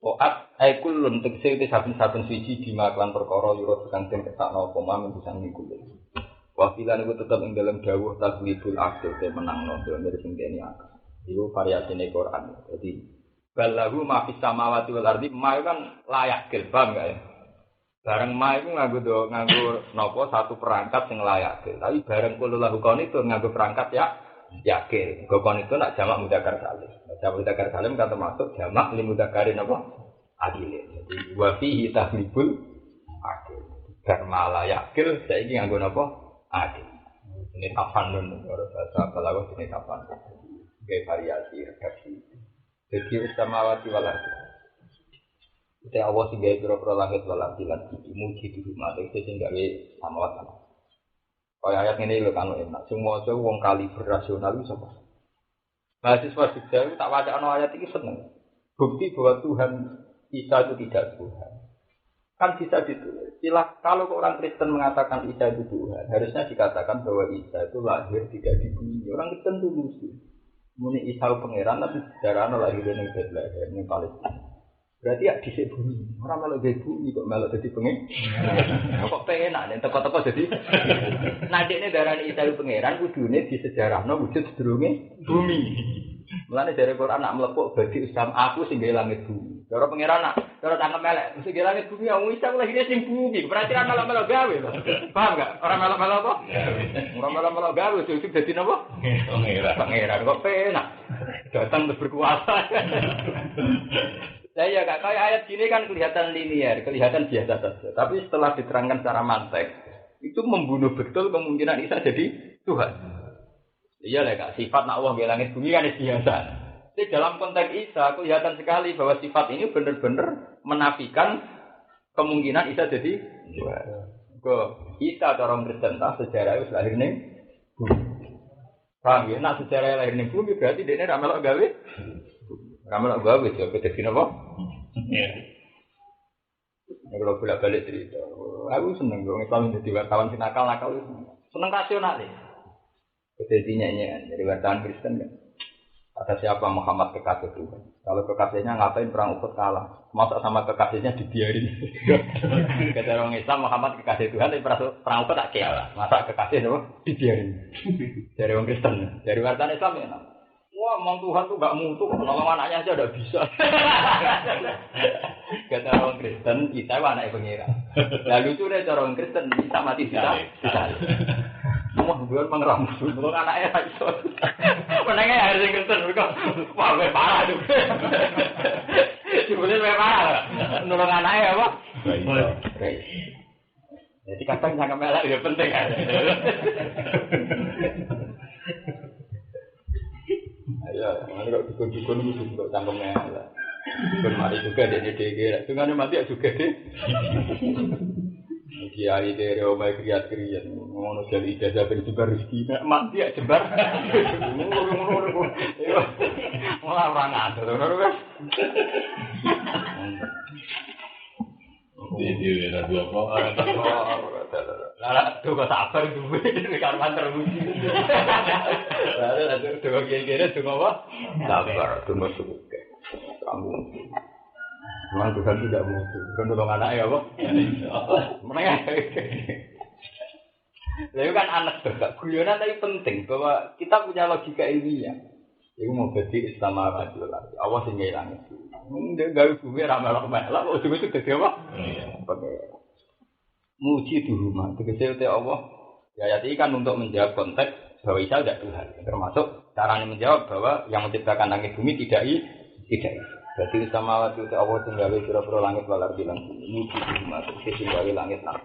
Taat ai kulun tekse itu saben-saben suci dimaklan perkara yura kang den kesakno apa man bisa ngikuti. Wakilan itu tetap ing dalam dawuh taglibul akil te menangno dari sing kene akal. Iku variasine Quran. Jadi ballahu ma fis samawati wal ardi ma kan layak gel paham gak ya? Bareng ma iku nganggo napa satu perangkat sing layak. Tapi bareng kulo lahu kon itu nganggo perangkat ya yakil. Kon itu nak jamak mudzakkar salim. Jamak mudzakkar salim kan termasuk jamak li mudzakkarin apa? Adil. Jadi wa fihi tahlibul akil. Karena layak yakil saiki nganggo napa? Adil. Ini tafanun ora bahasa balaghah ini tafan. Kayak variasi redaksi. Jadi samawati wal ardi. Kita Allah sing gawe pira-pira langit wal ardi lan muji di rumah iki sing gawe samawat lan. Kaya ayat ngene lho kan enak. Sing maca wong kali berasional iso sapa? Mahasiswa Jogja itu tak wacana ayat ini seneng. Bukti bahwa Tuhan Isa itu tidak Tuhan. Kan bisa ditulis. Kalau orang Kristen mengatakan Isa itu Tuhan, harusnya dikatakan bahwa Isa itu lahir tidak di bumi. Orang Kristen itu lucu. Muni Isa pangeran tapi sejarahnya lahir di Bethlehem, di Palestina. Berarti ya di bumi. Orang malah di bumi kok malah jadi pangeran. Kok pengen nek teko-teko jadi. Nah dekne darani Isa itu pangeran kudune di sejarahnya wujud sedurunge bumi. Mulane dari Quran nak mlepuk bagi Islam aku sing gawe langit bumi. Cara pangeran nak, cara tangkep melek, sing gawe langit bumi wong Isa lahirnya sing bumi. Berarti ra melok-melok gawe lho. Paham enggak? Ora melok-melok apa? Ora melok-melok gawe sing dadi napa? Pangeran kok penak. Datang terus berkuasa. Saya kak, kayak ayat gini kan kelihatan linear, kelihatan biasa saja. Tapi setelah diterangkan secara mantek, itu membunuh betul kemungkinan Isa jadi Tuhan. Iya lah kak, sifat nak Allah langit bumi kan biasa. Jadi dalam konteks Isa kelihatan sekali bahwa sifat ini benar-benar menafikan kemungkinan Isa jadi Tuhan. Isa orang Kristen tak sejarah itu lahir ning bumi. Paham ya? Nak sejarah lahir ning bumi berarti dia ramelok gawe. Ramelok gawe jadi dadi napa? Iya. Kalau bolak-balik cerita, aku seneng dong Islam jadi wartawan nakal-nakal itu. Seneng rasional nih. Kedetinya dari wartawan Kristen kan. Kata siapa Muhammad kekasih Tuhan. Kalau kekasihnya ngapain perang Uhud kalah. Masa sama kekasihnya dibiarin. Kata orang Islam Muhammad kekasih Tuhan tapi perang Uhud tak kalah. Masa kekasih itu dibiarin. Dari orang Kristen. Dari wartawan Islam ya. Wah, emang Tuhan tuh gak mutu, nolong anaknya aja udah bisa. Kata orang Kristen, kita anaknya pengira. Lalu itu deh orang Kristen, kita mati bisa. Wah, bukan mengeram, bukan anaknya bisa. Menengah harus Kristen, wah, gue parah tuh. Sebenarnya gue parah, nolong anaknya apa? Baik. Jadi kadang jangan melak, itu penting kan. Ya, mana kalau dukun-dukun itu untuk cangkemnya lah. Bermari juga deh DG, dengan mati juga deh. Kiai dari Omai kriat-kriat, ngono jadi ijazah berjebar rezeki, mati ya jebar. Malah orang ada, kan? Dia ada dua orang. Lah tuh kok sabar duwe karwan terwuji. Lah tuh kene tuh apa? Sabar tuh masuk ke. Kamu. Memang Tuhan tidak mutu. Kan nolong anak ya, apa? Menengah. Lah itu kan anak juga. Guyonan tapi penting bahwa kita punya logika ilmiah. Iku mau jadi Islam apa dulu lagi. Awas sing ngilang itu. Ndak gawe bumi ra melok-melok kok ujung itu dadi apa? Muji di rumah. Tegese te Allah. Ya ayat ini kan untuk menjawab konteks bahwa Isa tidak Tuhan. Termasuk caranya menjawab bahwa yang menciptakan langit bumi tidak. Berarti sama waktu itu Allah tinggal pira-pira langit walar bilang muji di rumah. Tegese gawe langit lan.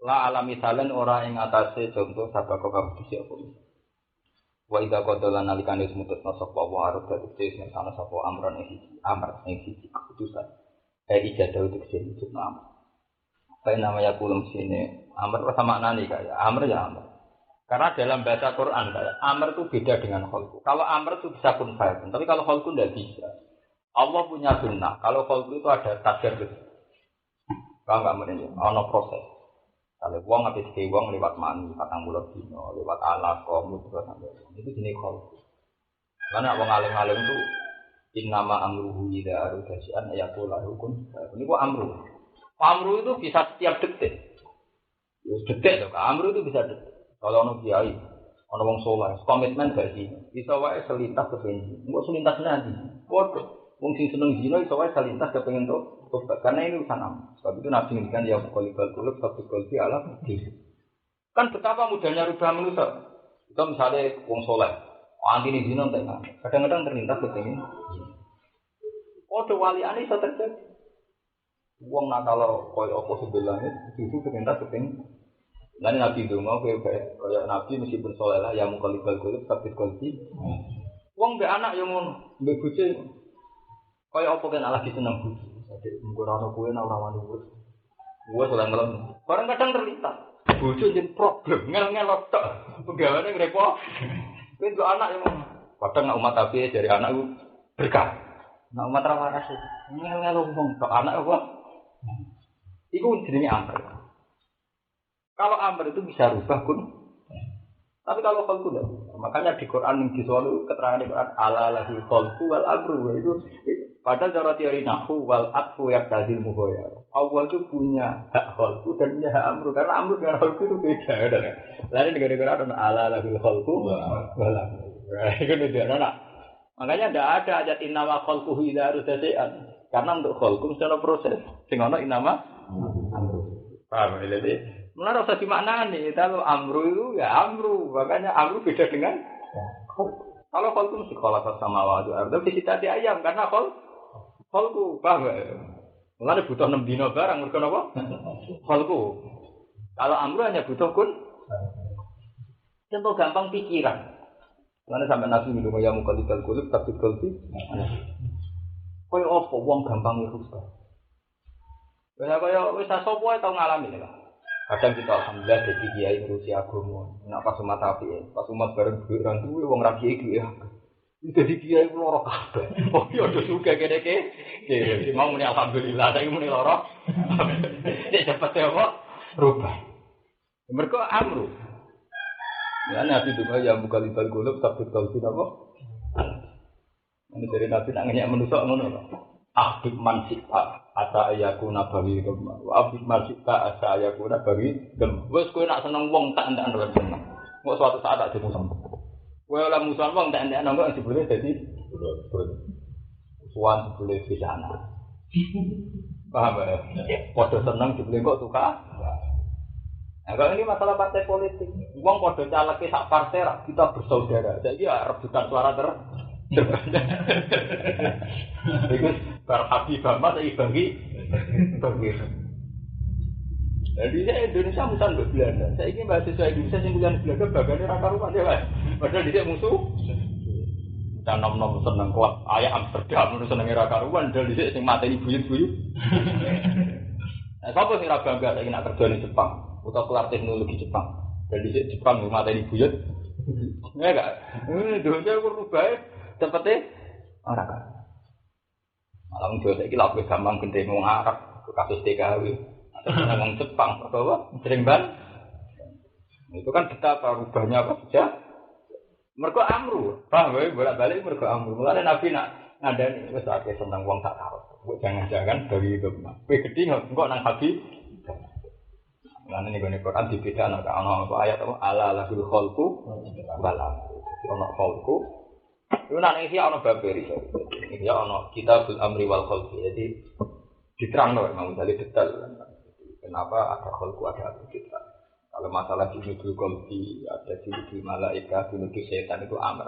La alami salen ora ing atase contoh sabako kabeh siapa. Wa idza qadalan nalikane mutusna sapa wa arep dadi sana sapa amron ing siji keputusan. Ijadah itu kecil itu nama. Apa namanya kulum sini amr sama nani kayak amr ya amr. Karena dalam bahasa Quran kayak amr itu beda dengan khalqu. Kalau amr itu bisa kun fa'il, tapi kalau khalqu tidak bisa. Allah punya sunnah. Kalau khalqu itu ada takdir gitu. Kalau enggak menunjuk, ono proses. Kalau wong habis ke wong lewat mani, patang bulan dino, lewat alaqah, mutlak sampai itu jenis khalqu. Karena wong alim-alim itu innama amruhu idza arada syai'an yaqulu hukum. Ini kok amru. Amru itu bisa setiap detik. Detik loh, amru itu bisa detik. Kalau ono kiai, ono wong saleh, komitmen gak sih? Bisa wae selintas ke bensin. Engko selintas nanti. Bodoh. Wong sing seneng zina iso wae selintas kepengen tobat. Karena ini urusan am. Sebab itu Nabi ngendikan ya qalibal qulub sabqulbi ala diri. Kan betapa mudahnya rubah manusia. Itu misalnya wong saleh, anti zina entek. Kadang-kadang terlintas kepengen. Waliane iso terjadi. Wong nak kalau koyo apa sebelahnya itu terlintas kepengen. Lan Nabi itu mau kayak Nabi meskipun saleh lah yang qalibal qulub sabqulbi. Wong mbek anak yo ngono, mbek bojo. Kaya apa kan lagi seneng bojo. Dadi engko ora kowe ora wani urus. Gua sedang ngelem. Barang kadang terlintas. Bojo jen problem, ngel-ngel tok. Pegawane repot. Kowe nduk anak yo ngono. Kadang nek umat tapi dari anak ku berkah. Nek umat ra waras. Ngel-ngel wong tok anak apa? Iku jenenge amr. Kalau amr itu bisa rubah kun. Tapi kalau khalqu tidak. Makanya di Quran yang diselalu keterangan di Quran ala lahil khalqu wal amru itu padahal cara teori nahwu wal atfu yaqtadil mughayar. Allah itu punya hak khalqu dan punya hak amru karena amru dengan khalqu itu beda kan. Lain negara-negara ada ala lahil khalqu wal amru. Itu beda nak. Makanya tidak ada ayat innama khalquhu idza arudasian. Karena untuk khalqu secara proses sing ana innama amru. Paham ya? Mulai rasa dimaknani, kalau amru itu ya amru, makanya amru beda dengan kalau kholku mesti kalau sama wajib, tapi kita di ayam karena kholku, paham gak? Mulai butuh 6 dino barang, mereka apa? Kholku. Kalau amru hanya butuh kun, contoh gampang pikiran. Mulai sampai nabi minum ayam mukalikal kulub, tapi kulti. Kau apa? Wong gampang itu. Kaya wis sopo tau ngalami lho. Kadang kita alhamdulillah dadi kiai ngurusi agama. Nek pas umat api, pas umat bareng duwe ra duwe wong ra kiai duwe. Dadi kiai loro kabeh. Oh yo do suka kene-kene. Nggih, mau muni alhamdulillah saiki muni loro. Nek cepet apa? Rubah. Mergo amru. Ya nabi juga ya buka libal golub tapi kalau tidak apa? Ini dari nabi nak ngeyak menusuk ngono lho. Abid mansita asa ayakuna bagi gemma. Abid mansita asa ayakuna bagi gemma. Wes kowe nak seneng wong tak ndak ndak seneng. Kok suatu saat tak dimusuh. Kowe ora musuhan wong tak ndak nang kok dibule dadi suwan dibule bisana. Paham ya? Padha seneng dibule kok suka. Nah, kalau ini masalah partai politik. Wong padha caleke sak partai kita bersaudara. Saiki rebutan suara itu berhabi bama saya bagi. Jadi saya Indonesia musuhan ke Belanda. Saya ingin mahasiswa Indonesia yang kuliah di Belanda bagiannya raka rumah dia kan. Padahal dia musuh. Kita nom seneng kuat. Ayah Amsterdam menurut senengnya raka rumah. Dan dia yang mati ini buyut-buyut. Nah, siapa sih raga bangga saya nak kerja di Jepang atau kelar teknologi Jepang. Dan dia Jepang mati ini buyut. Ya enggak. Dunia berubah. Cepetnya orang kan. Malah menjauh saya kira lebih gampang gede ngomong Arab, kasus TKW, atau ngomong Jepang, atau apa? Sering ban. Itu kan betapa rubahnya apa saja. Mergo amru, paham ya? Bolak-balik mergo amru. Mulane Nabi nak ngandani wis akeh seneng wong tak tahu. Jangan-jangan dari itu. Kowe gedhe engko nang habi. Mulane ning Quran dibedakno ana ayat apa ala lahul khalqu balam. Ana khalqu itu nanti sih ono baberi, ya ono kitabul amri wal khalqi. Jadi diterang loh, memang jadi detail. Kenapa ada khalqu ada kita? Kalau masalah junudul khalqi, ada junudul malaika, junudul setan itu amr.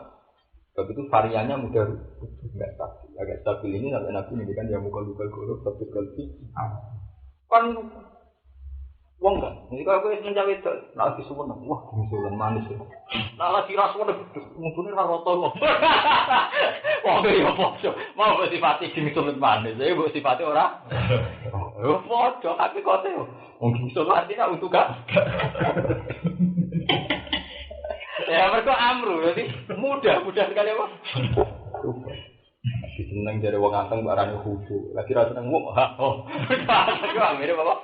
Sebab itu variannya mudah nggak stabil. Agak stabil ini sampai nabi ini kan yang mukul-mukul golok, tapi khalqi kan wong kan, ini kalau gue mencari itu, lagi suwon, wah suwon manis ya. Nah lagi rasuan, mungkin raroton loh. Wah ya bosok, mau bersifati gini suwon manis, saya bersifati orang. Oh bosok, tapi kau tahu, mungkin suwon nanti nak untuk kan? Ya mereka amru, jadi mudah sekali apa? Seneng jadi wong anteng barangnya khusyuk. Lagi rasa seneng wong, oh, itu mirip apa?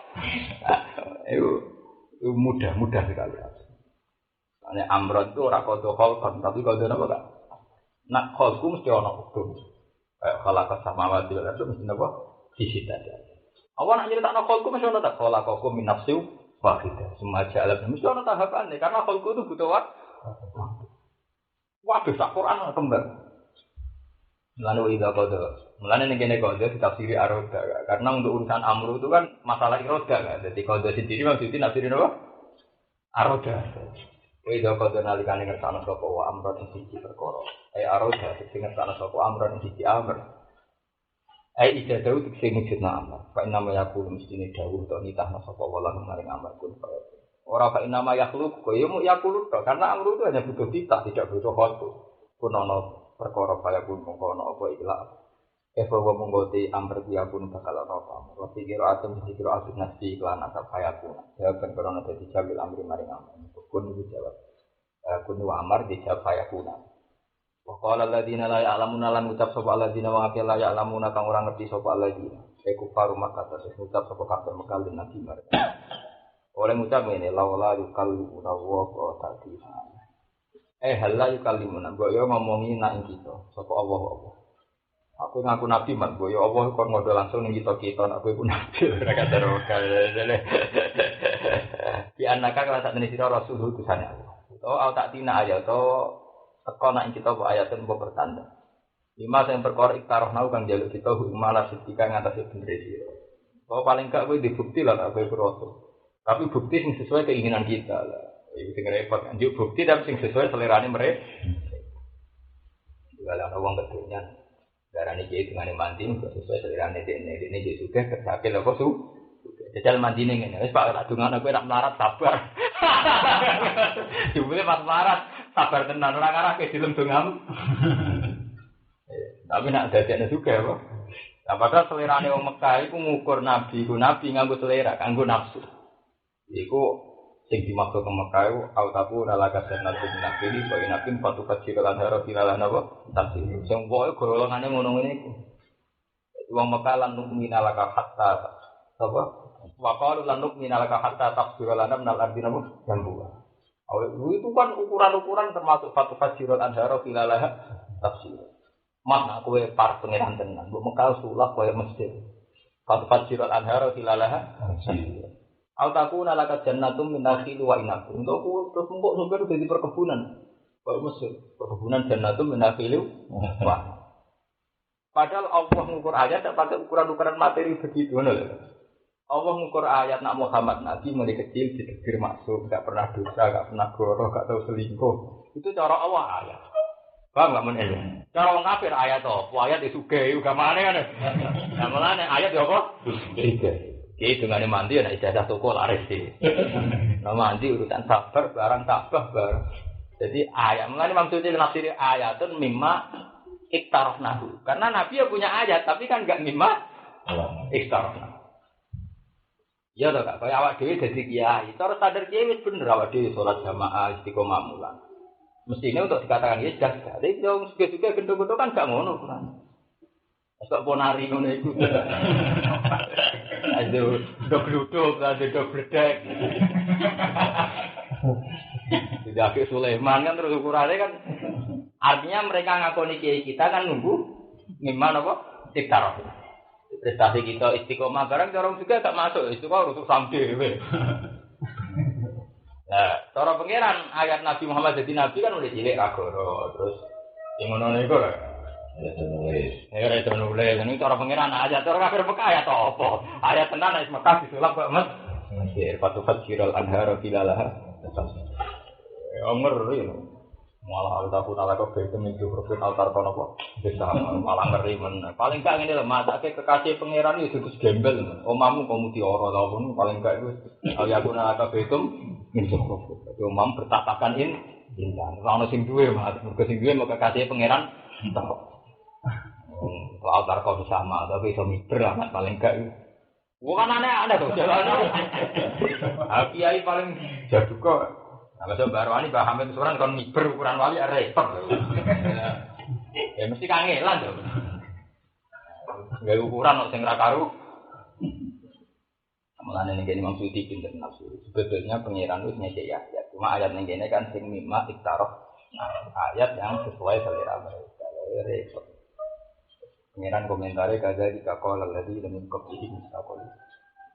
Itu mudah sekali. Soalnya amrod itu orang kodo kholkon, tapi kodo apa kak? Nak kholku mesti orang hukum. Kayak khalakas samawati wal ardi mesti apa? Sisi tadi. Awak nak cerita nak kholku mesti orang tak kholakakum min nafsin wahidah. Semaja alam mesti orang tahapan nih, karena kholku itu butuh waktu. Waduh, sak Quran kembar. Mulane ida kodo. Mulane ning kene kodo ditafsiri aroda. Karena untuk urusan amru itu kan masalah iroda kan. Jadi kodo sendiri maksudnya nafsirin apa? Aroda. Ida kodo nalikane ngersano sapa wa amru ing siji perkara. Aroda sing ngersano sapa amru ing siji amr. Ida dawu sing wujudna amr. Fa inna yaqulu mestine dawuh to nitahna sapa wala maring amr kun. Ora fa inna yaqulu koyo mu yaqulu to karena amru itu hanya butuh titah tidak butuh khotu. Kunono perkara fayakun mongko ana apa ikhlas. Bahwa mengkoti amr dia pun bakal apa. Waktu kira atom dikira asik nasi iklan asap fayakun. Jawaban korona dadi jabil amri maring amr. Kun dijawab. Kun wa amr dijawab fayakun. Wa qala alladziina la ya'lamuna lan ucap sapa alladziina wa la ya'lamuna kang ora ngerti sapa alladziina. Iku faru Makkah terus ucap sapa kafir Mekah lan nabi mereka. Oleh ngucap ngene laula yukallimuna wa ta'ala. Halla yukallimuna mbok yo ngomongi nak kita sapa Allah. Aku ngaku nabi mat boyo Allah kok ngodo langsung ning kita aku iku nabi ora kadar kale. Di anaka kala sak tenan sira rasul utusane Allah. Au tak tina ayat to teko nak kita kok ayatun mbok pertanda. Lima sing perkara iktarah nau kang jaluk kita malah setika ngatasi bener sira. Paling gak kowe dibukti lah aku iku rasul. Tapi bukti sing sesuai keinginan kita lah. Iki sing repot anjuk bukti tapi sing sesuai selerane mereka. Kalau ana wong kedunya darane iki dungane mandi sesuai selera dene iki sudah kersake lho kok su. Jajal mandine ngene. Wis Pak tak dungane kowe nak melarat sabar. Jebule pas melarat sabar tenan ora ngarake dilem dongamu. Tapi nak dadekne juga apa? Lah padahal selerane wong Mekah iku ngukur nabi nganggo selera, kanggo nafsu. Iku sing dimaksud ke Mekah iku autaku nalaka sanatu binafili wa inapin fatu kecil lan haro filalah napa tafsir sing wae golongane ngono ngene iku wong Mekah lan nukmin alaka hatta apa wa qalu lan nukmin alaka hatta tafsir lan nal ardina jambu itu kan ukuran-ukuran termasuk fatu kecil lan haro filalah tafsir makna kowe par pengenan tenan mbok Mekah sulap koyo masjid fatu kecil lan haro filalah tafsir Autaku nalaka jannatum min nakhil wa inab. Untuk terus mengkok sumber dadi perkebunan. Kok Mesir, perkebunan jannatum min nakhil wa. Padahal Allah ngukur ayat tak pakai ukuran-ukuran materi begitu ngono lho. Allah ngukur ayat nak Muhammad Nabi mulai kecil ditegir maksum, enggak pernah dosa, enggak pernah goroh, enggak tahu selingkuh. Itu cara Allah ayat. Paham enggak men ini? Cara wong kafir ayat apa? Ayat disuge juga mana kan. Nah, mulane ayat ya apa? Disuge. Ki dungane mandi ana ijazah toko laris iki. Nah mandi urusan sabar barang tabah barang. Jadi ayat mulane maksudnya nafsir ayatun mimma iktarafnahu. Karena Nabi ya punya ayat tapi kan enggak mimma iktarafnahu. Ya toh Kak, kaya awak dhewe dadi kiai, cara sadar kiai wis bener awak dhewe salat jamaah istiqomah mulan. Mestine untuk dikatakan ya jaga. Tapi wong suge-suge gendho-gendho kan gak ngono Quran. Esok ponari ngono iku. Aduh, dok-dok, dok bledek. Tidak ke Sulaiman kan terus ukurannya kan. Artinya mereka ngakoni kiai kita kan nunggu gimana apa? Tiktar. Prestasi kita istiqomah barang orang juga gak masuk. Istiqomah untuk sampai. Nah, cara pangeran ayat Nabi Muhammad jadi nabi kan udah cilik ragoro terus yang ngono niku lho. Ya nulis. Ini cara pangeran aja, cara kafir Mekah ya toh apa? Ayat tenan nek Mekah disulap kok Mas. Nggih, fatufat siral anhar filalah. Ya ngeri lho. Malah aku nala kok itu minggu profit altar kono kok. Bisa malah ngeri men. Paling gak ngene lho, matake kekasih pangeran itu terus gembel. Omahmu kamu dioro ta pun paling gak itu. Aku nala kok itu minggu profit. Omam bertatakan intan. Ora ono sing duwe, Mas. Mergo sing duwe mau kekasih pangeran. Altar kau sama, tapi iso miber amat paling gak. Bukan aneh tuh jalan. Kiai paling jadu kok. Nah, macam Barwani paham itu seorang kon miber ukuran wali repot. Ya mesti kangelan tuh. Gak ukuran sing ra karu. Mulane ning kene Imam Suyuti pinter nafsu. Sebetulnya pangeran wis nyek ya. Cuma ayat ning kene kan sing mimma iktaraf. Ayat yang sesuai selera mereka. Repot. Pengiran komentari kaza jika kau lagi dengan kopi misakol.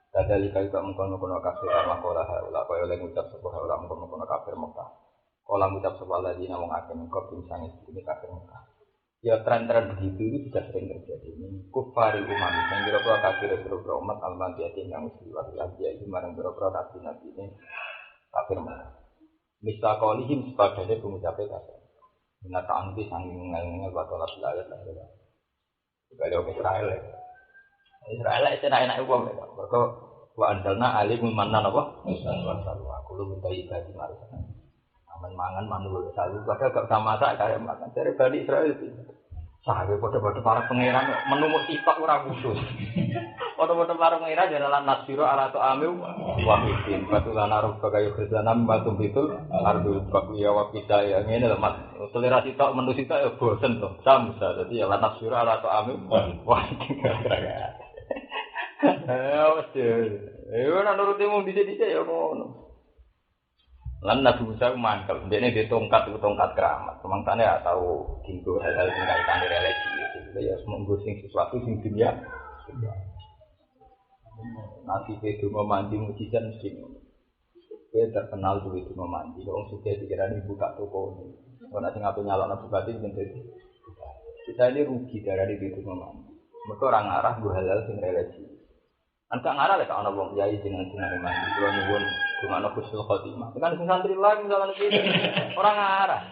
Kaza jika juga mengkono-kono kafir makolah ulah kau oleh ngucap sebuah ulah mengkono-kono kafir Mekah. Kau ngucap sebuah lagi namun akan kopi misalnya ini kafir Mekah. Ya tren-tren begitu itu sudah sering terjadi. Ini kufari umat yang berapa kafir berapa umat al-Madiyah yang muslimat lagi itu marang berapa nabi nabi ini kafir Mekah. Misakolihim sebagai pengucapnya kafir. Binatang itu sangat mengenai batalah ayat lah. Kalau Israel itu enak uang mereka. Mereka wa anjalna alim mana apa? Masalah aku lu minta ibadah marah. mangan manul selalu padahal gak usah masak kaya makan. Dari Bani Israil itu. Sahabat pada para pangeran menumuk sifat ora khusus. Pada para pangeran jalan nasiro ala tu amil wahidin. Batulan aruf bagayo kerjaan batu betul. Ardu bakuya wakita ya ngene lho Mas. Selera sifat menu sifat ya bosen to. Samsa dadi ya nasiro ala tu amil wahidin. Wes. Ora nuruti mung dhisik-dhisik ya ngono. Lan Nabi Musa mangkel, dene di tongkat keramat. Semangsane ya tahu dinggo hal-hal sing kaitane religi. Jadi ya monggo sing sesuatu sing dunia. Nanti itu mandi mujizat mesti. Kowe terkenal duwe itu mandi. Wong sugih dikirani buka toko. Ora sing ape nyalokno bupati ngene. Kita ini rugi dari itu mandi. Mergo ora ngarah nggo hal-hal sing religi. Angka ngarah lek ana wong kiai jeneng mandi. Kulo nyuwun gimana husnul khotimah. Kan sing santri lain misalnya iki ora ngarah.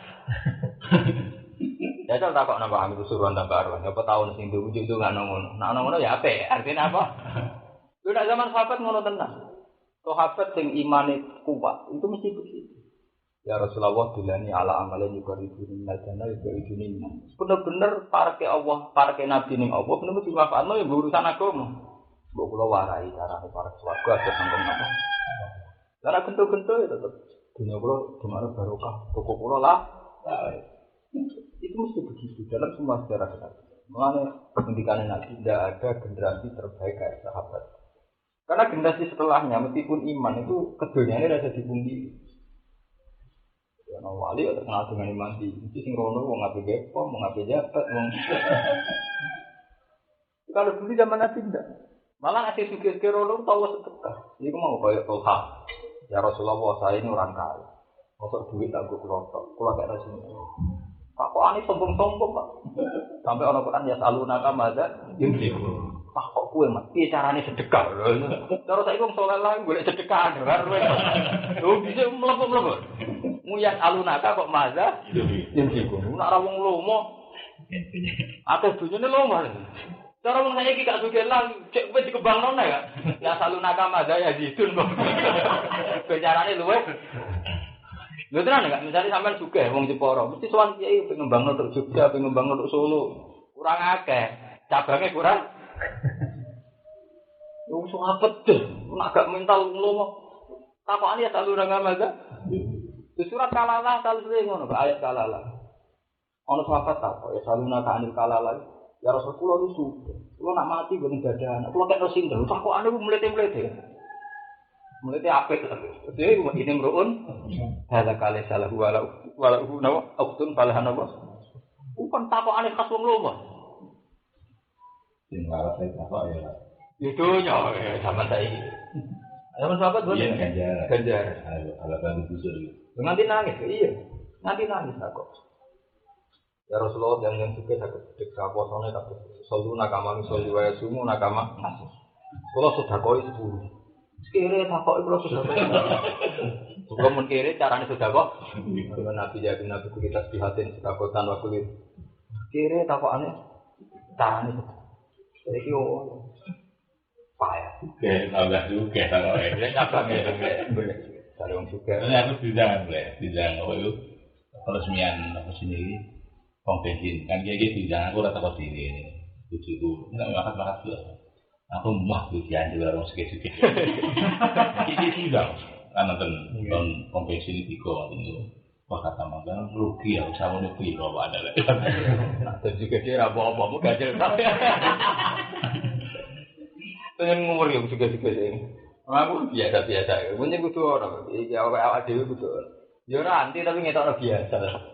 Ya tak kok nambah ambil suruhan tambah arwah. Apa tahun sing diwujud itu nggak ngono. Nah ngono ya apa? Artinya apa? Itu nak zaman sahabat ngono tenang. Sahabat sing imane kuat itu mesti begitu. Ya Rasulullah bilani ala amalin yukaribuni minal-jannah yukaribuni minal. Bener-bener parke Allah, parke Nabi ning Allah bener-bener dimanfaatno ya urusan agama. Mbok kula warai carane para swarga aja sangkong apa. Karena gento-gento ya tetap dunia kula gimana barokah. Toko kula lah. Itu mesti begitu dalam semua sejarah kita. Mengenai pendidikan Nabi tidak ada generasi terbaik kayak sahabat. Karena generasi setelahnya meskipun iman itu keduniaannya rasa dipundi. Ya wali atau kenal dengan iman di mesti sing rono wong ngape gepo, mau ngape jabat, wong. Kalau dulu zaman Nabi tidak. Malah ngasih pikir rono tahu sedekah. Iku mau kayak Tolha. Ya Rasulullah saya ini orang kaya. Masuk duit tak gue kelotok. Kalau kayak rasanya. Pak kok aneh sombong-sombong Pak. Sampai orang Quran ya saluna kamaza. Pak kok gue mati caranya sedekah. Terus saya ngomong soal lain boleh sedekah. Lu bisa melebur-melebur. Nguyas alunaka kok maza. Nak rawong lomo. Atas dunia ini lomo. Cara wong saiki gak sugih lah, cek wis dikembangno ya. Ya salunaka maza ya zidun kok. Bicarane luwes. Lho tenan enggak misale sampean sugih wong Jepara, mesti sowan kiai pengen ngembangno tok Jogja, pengen ngembangno tok Solo. Kurang akeh, cabangnya kurang. Wong sahabat deh, nek gak mental ngono. Takokane ya salunaka maza. Di surat Kalalah salse ngono, ayat Kalalah. Ono sahabat takok ya salunaka anil Kalalah. Ya Rasulullah itu, kalau nak mati bening badan, kalau kayak rosin dah, tak kok anda melete-melete, melete apa itu? Jadi ini merun, ada kali salah walau nawa, autun palahan nawa, bukan tak kok anda khas wong loma. Tinggal saya tak ya. Itu nyawa sama saya. Sama sahabat boleh? Ganjar. Alasan busur. Nanti nangis, iya, nanti nangis aku. Ya Rasulullah yang juga sakit sedekah posone kabeh. Solu nakama solu wae sumu nakama nasi. Kula sedekah 10. Sekire takok kula sedekah. Kula mun kire carane sedekah. Nabi jadi nabi kita dihatin sedekah wa kulit. Kire takokane carane sedekah. Iki payah. Oke, tambah juga takoke. Ya tambah ya. Dari wong juga. Ini aku tidak itu peresmian apa sini. Pom bensin kan kayak gitu, jangan aku rata kos ini, tujuh nggak makan juga. Aku mah tujuan juga orang sedikit. Ini tidak, karena kan pom bensin itu itu, wah kata makan rugi ya, sama rugi kalau ada lah. Nah, juga dia apa-apa mau gajel. Pengen ngumur yang juga ini. Aku biasa, punya kudu orang, ya awal dewi kudu. Ya nanti tapi ngetok biasa.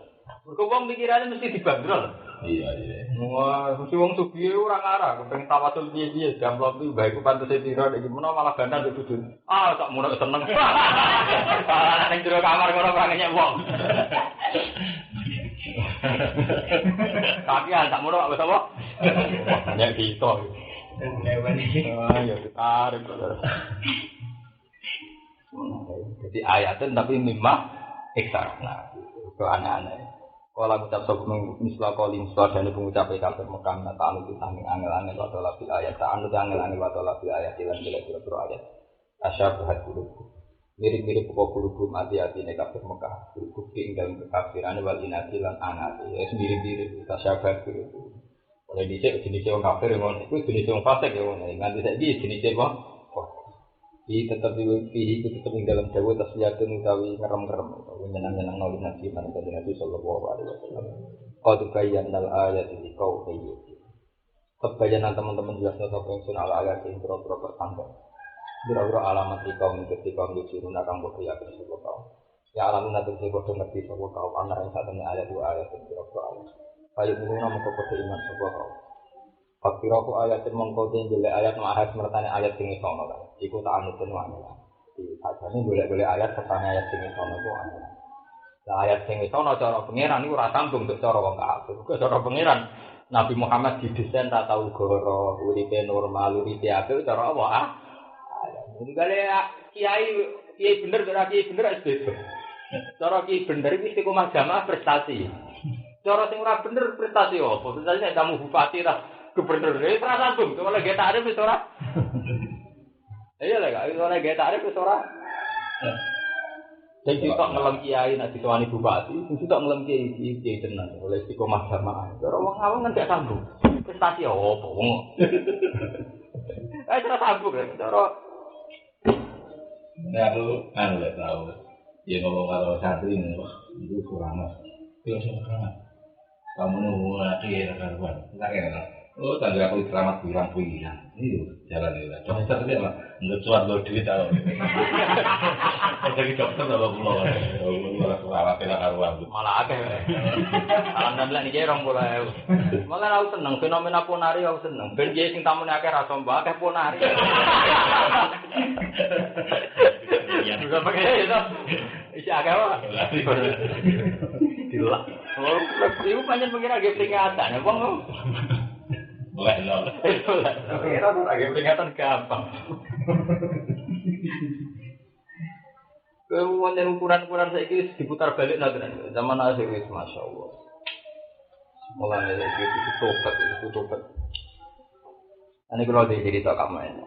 Wong pikirannya mesti dibanderol. Iya. Wah, mesti wong sugih ora ngarah, kepengin tawasul piye-piye jamplok iki bae pantese pira iki menawa malah bandar ndek dudun. Ah, tak muno seneng. Ning jero kamar ngono ora ngenyek wong. Tapi tak muno wis apa? Nek kita. Lewen iki. Ah, ya ditarik. Jadi ayatnya tapi mimah ekstra. Itu aneh-aneh. Kalau ngucap sebelum misal kali misal dan pengucap kafir Mekah ta'anu ditanging angel-angel wa ta'ala fil ayat ta'anu angel-angel wa ta'ala fil ayat lan bila ayat asyar buhat dulu Mirip-mirip kok kulubum hati-hati nek kafir Mekah. Kulubum ing dalem kekafiran wal inati lan anati. Ya mirip-mirip tasyabbah itu. Oleh dhisik jenis wong kafir ngono iku jenis wong fasik ya ngono. Nganti saiki jenis wong iki tetep iki tetep ing dalem dawa tasliyatun utawi ngerem-ngerem utawi nyenang-nyenang nolih nabi man kanjeng Nabi sallallahu alaihi wasallam. Qad bayyana al-ayati liqaumin yu'minun. Kebayanan teman-teman jelas sapa yang sun ala ayat sing pro-pro pertanda. Biro-biro alamat kaum ketika menuju nakang bodoh yakin sebuah kaum. Ya alamun nanti saya bodoh ngerti sebuah kaum. Anak yang satunya ayat dua ayat dan biro-biro ayat. Ayat ini nama bodoh iman sebuah kaum. Fakiraku ayat yang mengkode boleh ayat mahas mertanya ayat tinggi sono kan. Iku tak anut dan wanita. Di sajane boleh ayat sertanya ayat tinggi sono itu wanita. Nah ayat tinggi sono cara pengiran itu rasambung untuk cara wong kafir. Cara pengiran Nabi Muhammad didesain tak tahu goro, uripe normal, uripe apik cara apa jadi kalau kiai bener kiai bener itu. Cara kiai bener itu istiqomah jamaah prestasi. Cara sing ora bener prestasi apa? Prestasi nek kamu bupati lah gubernur itu terasa sambung. Kalau gak ada wis ora. Iya lah gak kalau gak ada wis ora. Sing tok ngelem kiai nek ditawani bupati, sing tok ngelem kiai tenan oleh istiqomah jamaah. Cara wong awam kan gak sambung. Prestasi apa wong. Terasa sambung cara nah aku nggak tahu ya ngomong kalau santri itu kurang itu kurang kamu nunggu lagi ya kawan nggak ya oh tadi aku selamat bilang ini jalan itu dokter dia mah nggak cuat lo duit tau jadi dokter kalau pulau selamat tidak karuan malah akeh alhamdulillah nih orang mulai malah aku seneng fenomena ponari aku seneng ben dia sing tamune akeh ra somba akeh ponari ya juga pakai itu isi akeh wae dilak oh itu panjang pengira ge peringatan ya wong boleh lho. Kira tuh agak peringatan gampang. Kemudian ukuran-ukuran saya ini diputar balik nanti. Zaman akhir itu masya Allah. Mulai dari itu tobat. Ini kalau dia cerita kamu ini,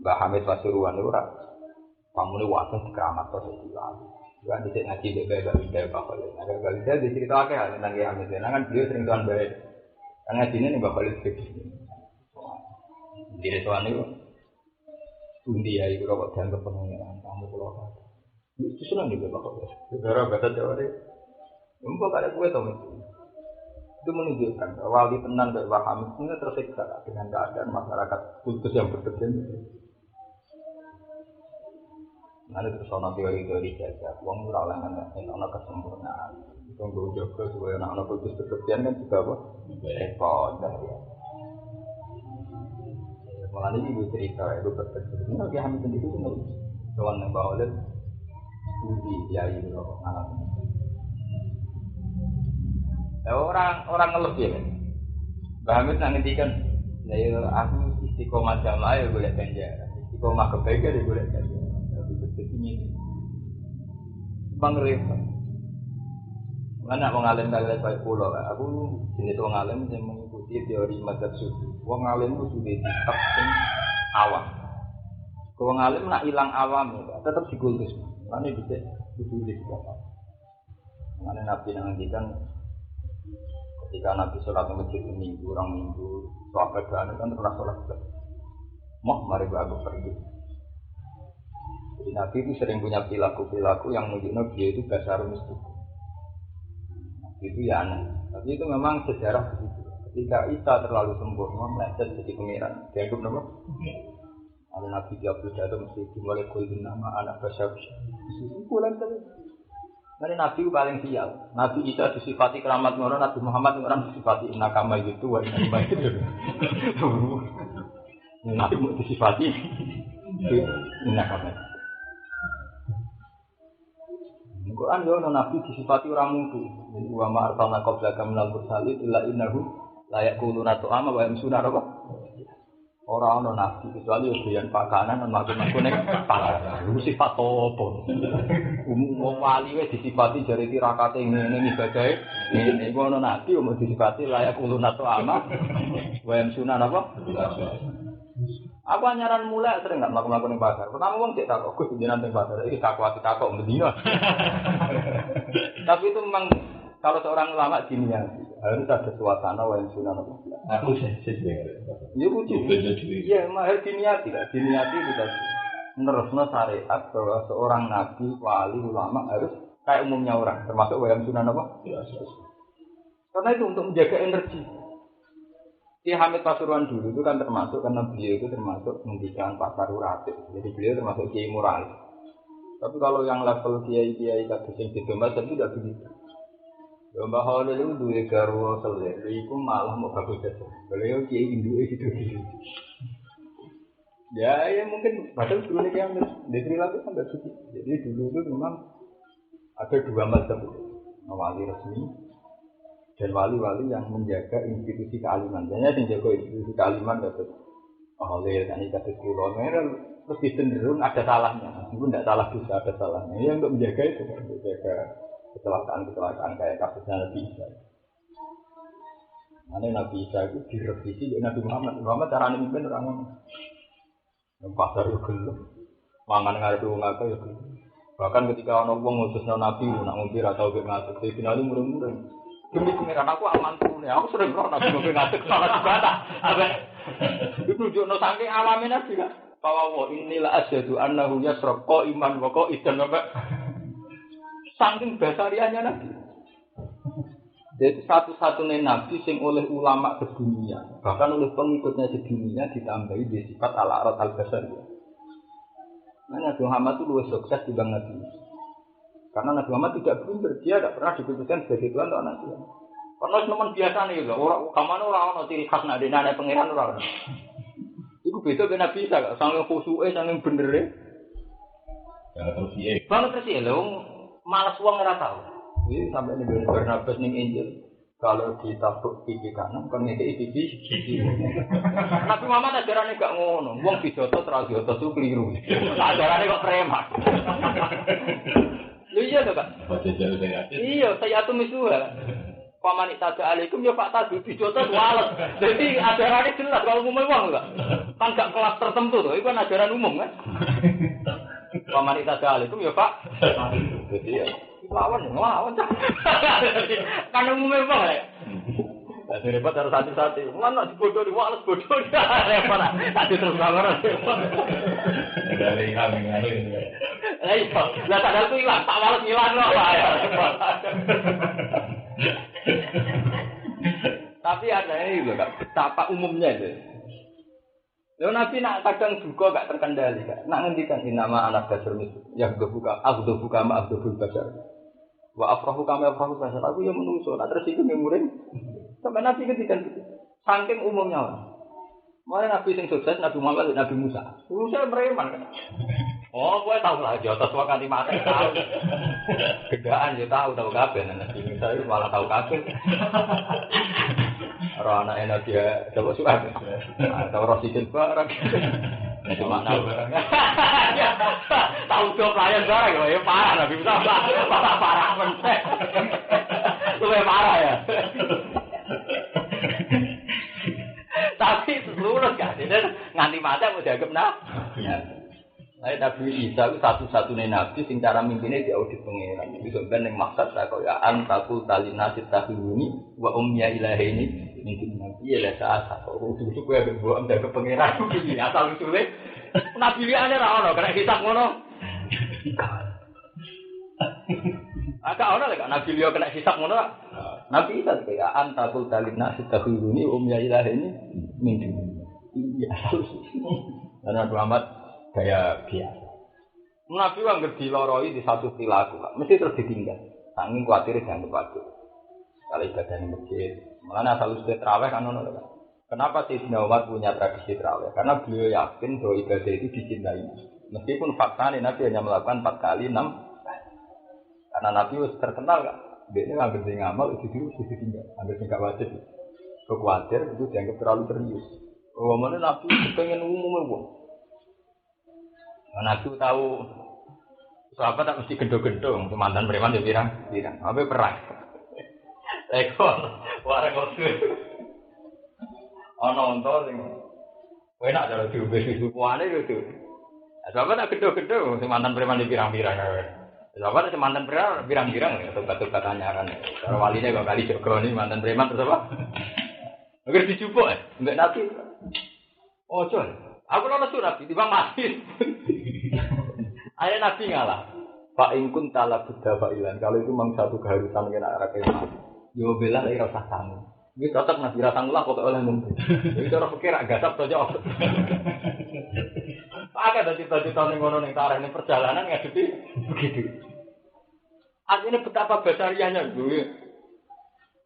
Mbak Hamid Pasuruan itu orang, kamu ini waktu keramat atau sesuatu. Juga di sini ngaji bebek Gak Gak dicerita aja tentang Hamid. Karena beliau sering tuan baik. Karena sini nih bakal itu di restoran itu undi ya itu kalau dianggap pengennya kamu keluar itu senang juga bakal saudara kata Jawa deh mumpung ada gue tau itu menunjukkan wali tenan dari Waham itu tersiksa dengan keadaan masyarakat kultus yang berbeda nanti terus orang teori-teori jaga uang murah lah orang kesempurnaan tunggu jaga supaya anak-anak kultus berbeda kan juga apa repot dah ya malah ini ibu cerita itu berbeda ini lagi hamil sendiri itu nggak kawan yang bawa lihat studi ya itu anak orang ngelep ya kan Mbak Hamid nangetikan ya aku istiqomah jamaah ya boleh ganjaran istiqomah kebaikan ya boleh ganjaran ini bang repot mana wong alim kali baik pulau aku jenis wong alim yang mengikuti teori mazhab sufi wong alim itu sudah tetap sing awam wong alim nak hilang awam tetap dikultus mana bisa ditulis mana nabi ngandikan ketika nabi sholat di masjid minggu orang minggu sahabat kan pernah sholat mau mari aku pergi. Jadi Nabi itu sering punya perilaku yang menunjukkan dia itu dasar mistik. Itu ya aneh. Tapi itu memang sejarah begitu. Ketika Isa terlalu sempurna, meleset jadi pangeran. Dianggap nama? Ada Nabi dia berjatuh mesti dimulai kulitin nama anak bashar. Kesimpulan tadi. Karena Nabi paling sial. Nabi Isa disifati keramat orang, Nabi Muhammad orang disifati nakama gitu, wa nakama itu. Nabi mau disifati nakama. Quran yo nabi disifati orang mutu. Jadi wa ma arsalna qablaka minal mursalin illa innahu la yaquluna ta'ama wa yamsuna apa? Ora ana nabi kecuali yo doyan pakanan lan makan-makan ning pasar. Iku sifat apa? Wong wali wis disifati jare tirakate ngene ibadahe. Ngene iku ana nabi yo disifati la yaquluna ta'ama wa yamsuna apa? Aku anyaran mulai sering nggak melakukan yang pasar. Pertama uang cek takut, aku sejenak yang pasar. Ini takut medina. Tapi itu memang kalau seorang ulama diniati harus ada suasana yang sunnah. Aku sesuai. Iya lucu. Iya, mahal diniati lah. Diniati itu tadi. Menerusnya syariat bahwa seorang nabi, wali, ulama harus kayak umumnya orang, termasuk wayang sunnah apa? Karena itu untuk menjaga energi. Ki Hamid Pasuruan dulu itu kan termasuk karena beliau itu termasuk mendidikan pasar uratif. Jadi beliau termasuk kiai moralis. Tapi kalau yang level kiai-kiai kados sing didombas itu tidak begitu. Mbah Khalil itu duwe garwa selir, iku malah mau bagus saja. Beliau kiai induke itu. Ya mungkin padahal dulu nih yang di Sri Lanka kan tidak begitu. Jadi dulu itu memang ada dua mazhab itu, wali resmi dan wali-wali yang menjaga institusi kealiman. Jadi yang jaga institusi kealiman dapat oleh kan ikat kulon, terus cenderung ada salahnya. Meskipun tidak salah bisa ada salahnya. Yang untuk menjaga itu, untuk menjaga kecelakaan kayak kasusnya Nabi Isa. Karena Nabi Isa itu direvisi oleh Nabi Muhammad. Muhammad caranya mimpin orang yang pasar itu gelap, mangan ngarep ngaka ya gelap. Bahkan ketika orang wong ngutusna Nabi nak ngombe atau ngatur, saya finali murung-murung. Demi pengiran aku aman turune. Aku sering roh Nabi ngombe ngatur salah dibantah. Apa? Itu nunjukno saking alame Nabi kan. Bahwa inilah asyhadu annahu yasraq iman wa qaidan apa? Saking basariannya Nabi. Jadi satu-satunya Nabi sing oleh ulama sedunia, bahkan oleh pengikutnya sedunia ditambahi di sifat al-arat al-basariyah. Nah, Nabi Muhammad itu lebih sukses dibanding Nabi. Karena Nabi Muhammad tidak blunder, dia tidak pernah diputuskan sebagai Tuhan atau anak Tuhan. Karena teman biasa nih, orang ciri khas nak ada pangeran orang. Itu beda dengan Nabi Isa, sangat khusyuk, sangat bener. Banget terus ya, malas uang nggak tahu. Ini sampai nih Barnabas nih Injil. Kalau ditabuk pipi kanan, kan ngekei pipi. Nabi Muhammad ajarannya gak ngono. Wong dijotos terus jotos itu keliru. Ajarannya kok preman. Lu iya tuh Kak? Iya, saya tuh misuha. Paman itaja alaikum ya Pak Tadu dijotos wales. Jadi ajarannya jelas kalau umum wong enggak. Kan gak kelas tertentu tuh, itu kan ajaran umum kan. Paman itaja alaikum ya Pak. Jadi ya lawan kan umumnya bang ya tapi repot harus hati-hati mana dibodoh diwales bodoh repot tadi terus kamera dari hilang lah sadar tuh hilang tak wales hilang loh ya tapi ada ini juga betapa umumnya itu. Lalu Nabi nak kadang juga gak terkendali kan nak ngendikan nama anak dasar yang buka ma abdul basar. Wa afrahu kama afrahu basar. Aku yang menungso, tak tersinggung yang murid. Sampai Nabi ketika itu, saking umumnya lah. Mulai Nabi yang sukses, Nabi Muhammad, Nabi Musa. Musa preman kan? Oh, gue tahu lah, jotos waktu mati tahu. Gedaan dia tahu kabeh. Nabi Musa itu malah tahu kabeh. Roh anak dia coba suka. Tahu roh sikil barang. Cuma tahu barang. Tahu job layan barang ya parah Nabi Musa parah mentek. Lebih parah ya. Tapi lulus kan, nganti mati mau dianggap nabi. Nabi Isa itu satu-satunya nabi sing cara mimpinnya diaudit pengeran. Itu kan yang maksud saya kau ya antakul talinasi tahuni wa umya ilahi ini mungkin nabi ya saat atau usul gue berbuat menjaga pengeran. Asal usulnya nabi liane rawon, kena hisap ngono. Agak orang lek nabi liya kena hisap ngono. Nabi Isa kayak antakul talinasi tahuni umya ilahi ini mungkin. Iya. Karena Muhammad gaya biasa. Nabi wong ngerti loroi di satu perilaku, mesti terus ditinggal. Saking kuatir jangan waktu. Kalau ibadah di masjid, malah asal usul terawih kan ono kan. Kenapa Sayyidina Umar punya tradisi terawih? Karena beliau yakin bahwa ibadah itu dicintai. Meskipun faktanya Nabi hanya melakukan 4 kali 6. Karena Nabi terkenal kan. Dia ini nggak ngerti ngamal itu ditinggal. Ambil tingkat wajib. Kekuatir itu dianggap terlalu serius. Oh mana Nabi pengen umum. Nabi tahu sahabat tak mesti gendong-gendong, mantan preman ya pirang. Apa perang? Ekor, warang kosong. Ono onto sing Enak cara diubah sukuane itu. Sebab tak gedhe-gedhe sing mantan preman di pirang-pirang. Sebab tak mantan preman pirang-pirang tobat-tobat anyaran. Kalau waline kok kali Joko ini mantan preman terus apa? Agar dijupuk mbek Nabi. Ojo. Aku ora surat tiba mati. Ayo Nabi ngalah. Pak ingkun tala buddha fa'ilan. Kalau itu memang satu keharusan kena arah kemah. Yo bela ora usah sangu. Iki cocok Nabi ra sangu lah kok oleh mung. Iki cara pikir gak gasap to jawab. Ada cita-cita ning ngono ning tareh ning perjalanan ngadepi begitu. Artinya betapa besarnya gue.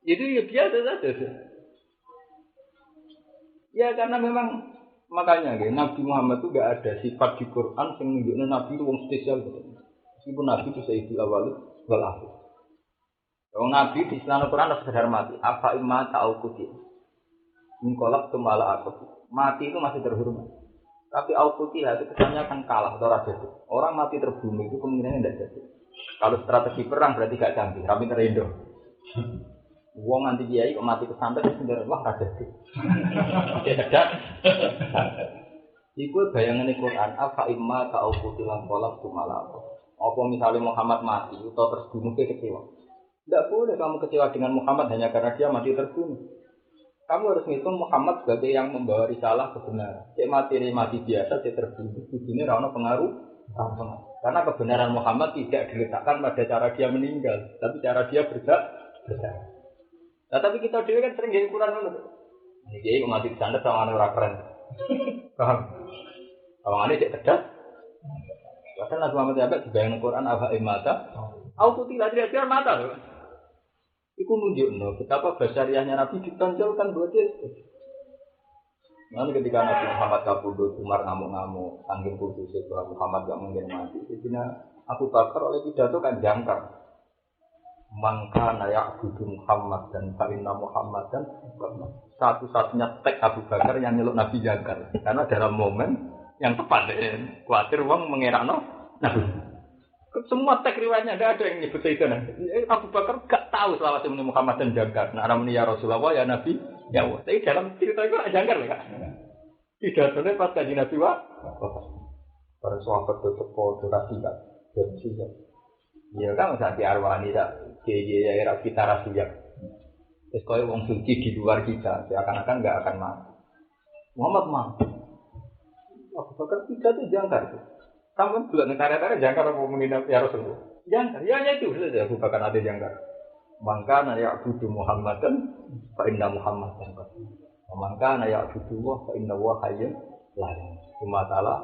Itu ya biasa saja. Ya karena memang makanya Nabi Muhammad itu gak ada sifat di Quran yang menunjukkan Nabi itu wong spesial gitu. Meskipun Nabi itu sayyidul awal wal akhir. Kalau Nabi di Islam Al-Quran harus sadar mati. Apa imma ta'aukuti. Mengkolak tumala aku. Mati itu masih terhormat. Tapi aukuti itu kesannya akan kalah atau raja itu. Orang mati terbunuh itu kemungkinannya tidak jadi. Kalau strategi perang berarti gak canggih. Tapi terindo. Wong nanti kiai kok mati kesantet itu sendiri wah raja itu. Tidak. Iku bayangan Quran. Apa imma ta'aukuti mengkolak tumala aku. Apa misalnya Muhammad mati atau terbunuh kecewa. Tidak boleh kamu kecewa dengan Muhammad hanya karena dia mati terbunuh. Kamu harus ngitung Muhammad sebagai yang membawa risalah kebenaran. Cek mati biasa, cek terbunuh. Ini rana pengaruh. Karena kebenaran Muhammad tidak diletakkan pada cara dia meninggal, tapi cara dia berdakwah. Nah, tapi kita dulu kan sering jadi Quran dulu. Ini dia mati di sana sama orang keren. Paham? Kalau ini cek cerdas. Bahkan Nabi Muhammad sampai dibayang Quran apa imata. Aku tidak biar mata loh. Iku nunjukno betapa basariahnya Nabi ditonjolkan buat dia. Nanti ketika Nabi Muhammad kabudut, Umar ngamuk-ngamuk, saking kudus bahwa Muhammad gak mungkin mati. Jadi Abu Bakar oleh pidato kan jangkar. Mangka nayak budu Muhammad dan Fainna Muhammad dan satu-satunya tek Abu Bakar yang nyeluk Nabi jangkar. Karena dalam momen yang tepat, khawatir wong mengerakno Nabi. Semua teks riwayatnya tidak ada yang nyebut Sayyidina. Abu Bakar gak tahu selawat Muhammad dan jangkar. Nah, ramani ya Rasulullah ya Nabi ya Allah. Tapi dalam cerita itu ada jangkar ya. Tidak ada pas kaji Nabi wa. Para sahabat tutup durasi kan. Ya kan saat arwani tak ya era kita rahasia. Terus kalau wong suci di luar kita, seakan-akan nggak akan mati. Muhammad mati. Abu Bakar tidak itu jangkar itu. Kamu juga negara-negara jangkar apa menghina ya Rasulullah? Jangkar, ya itu saja Abu Bakar ada jangkar. Mangka naya budu Muhammad dan Inna Muhammad dan mangka naya budu wa Inna wa hayyun lain. Cuma taala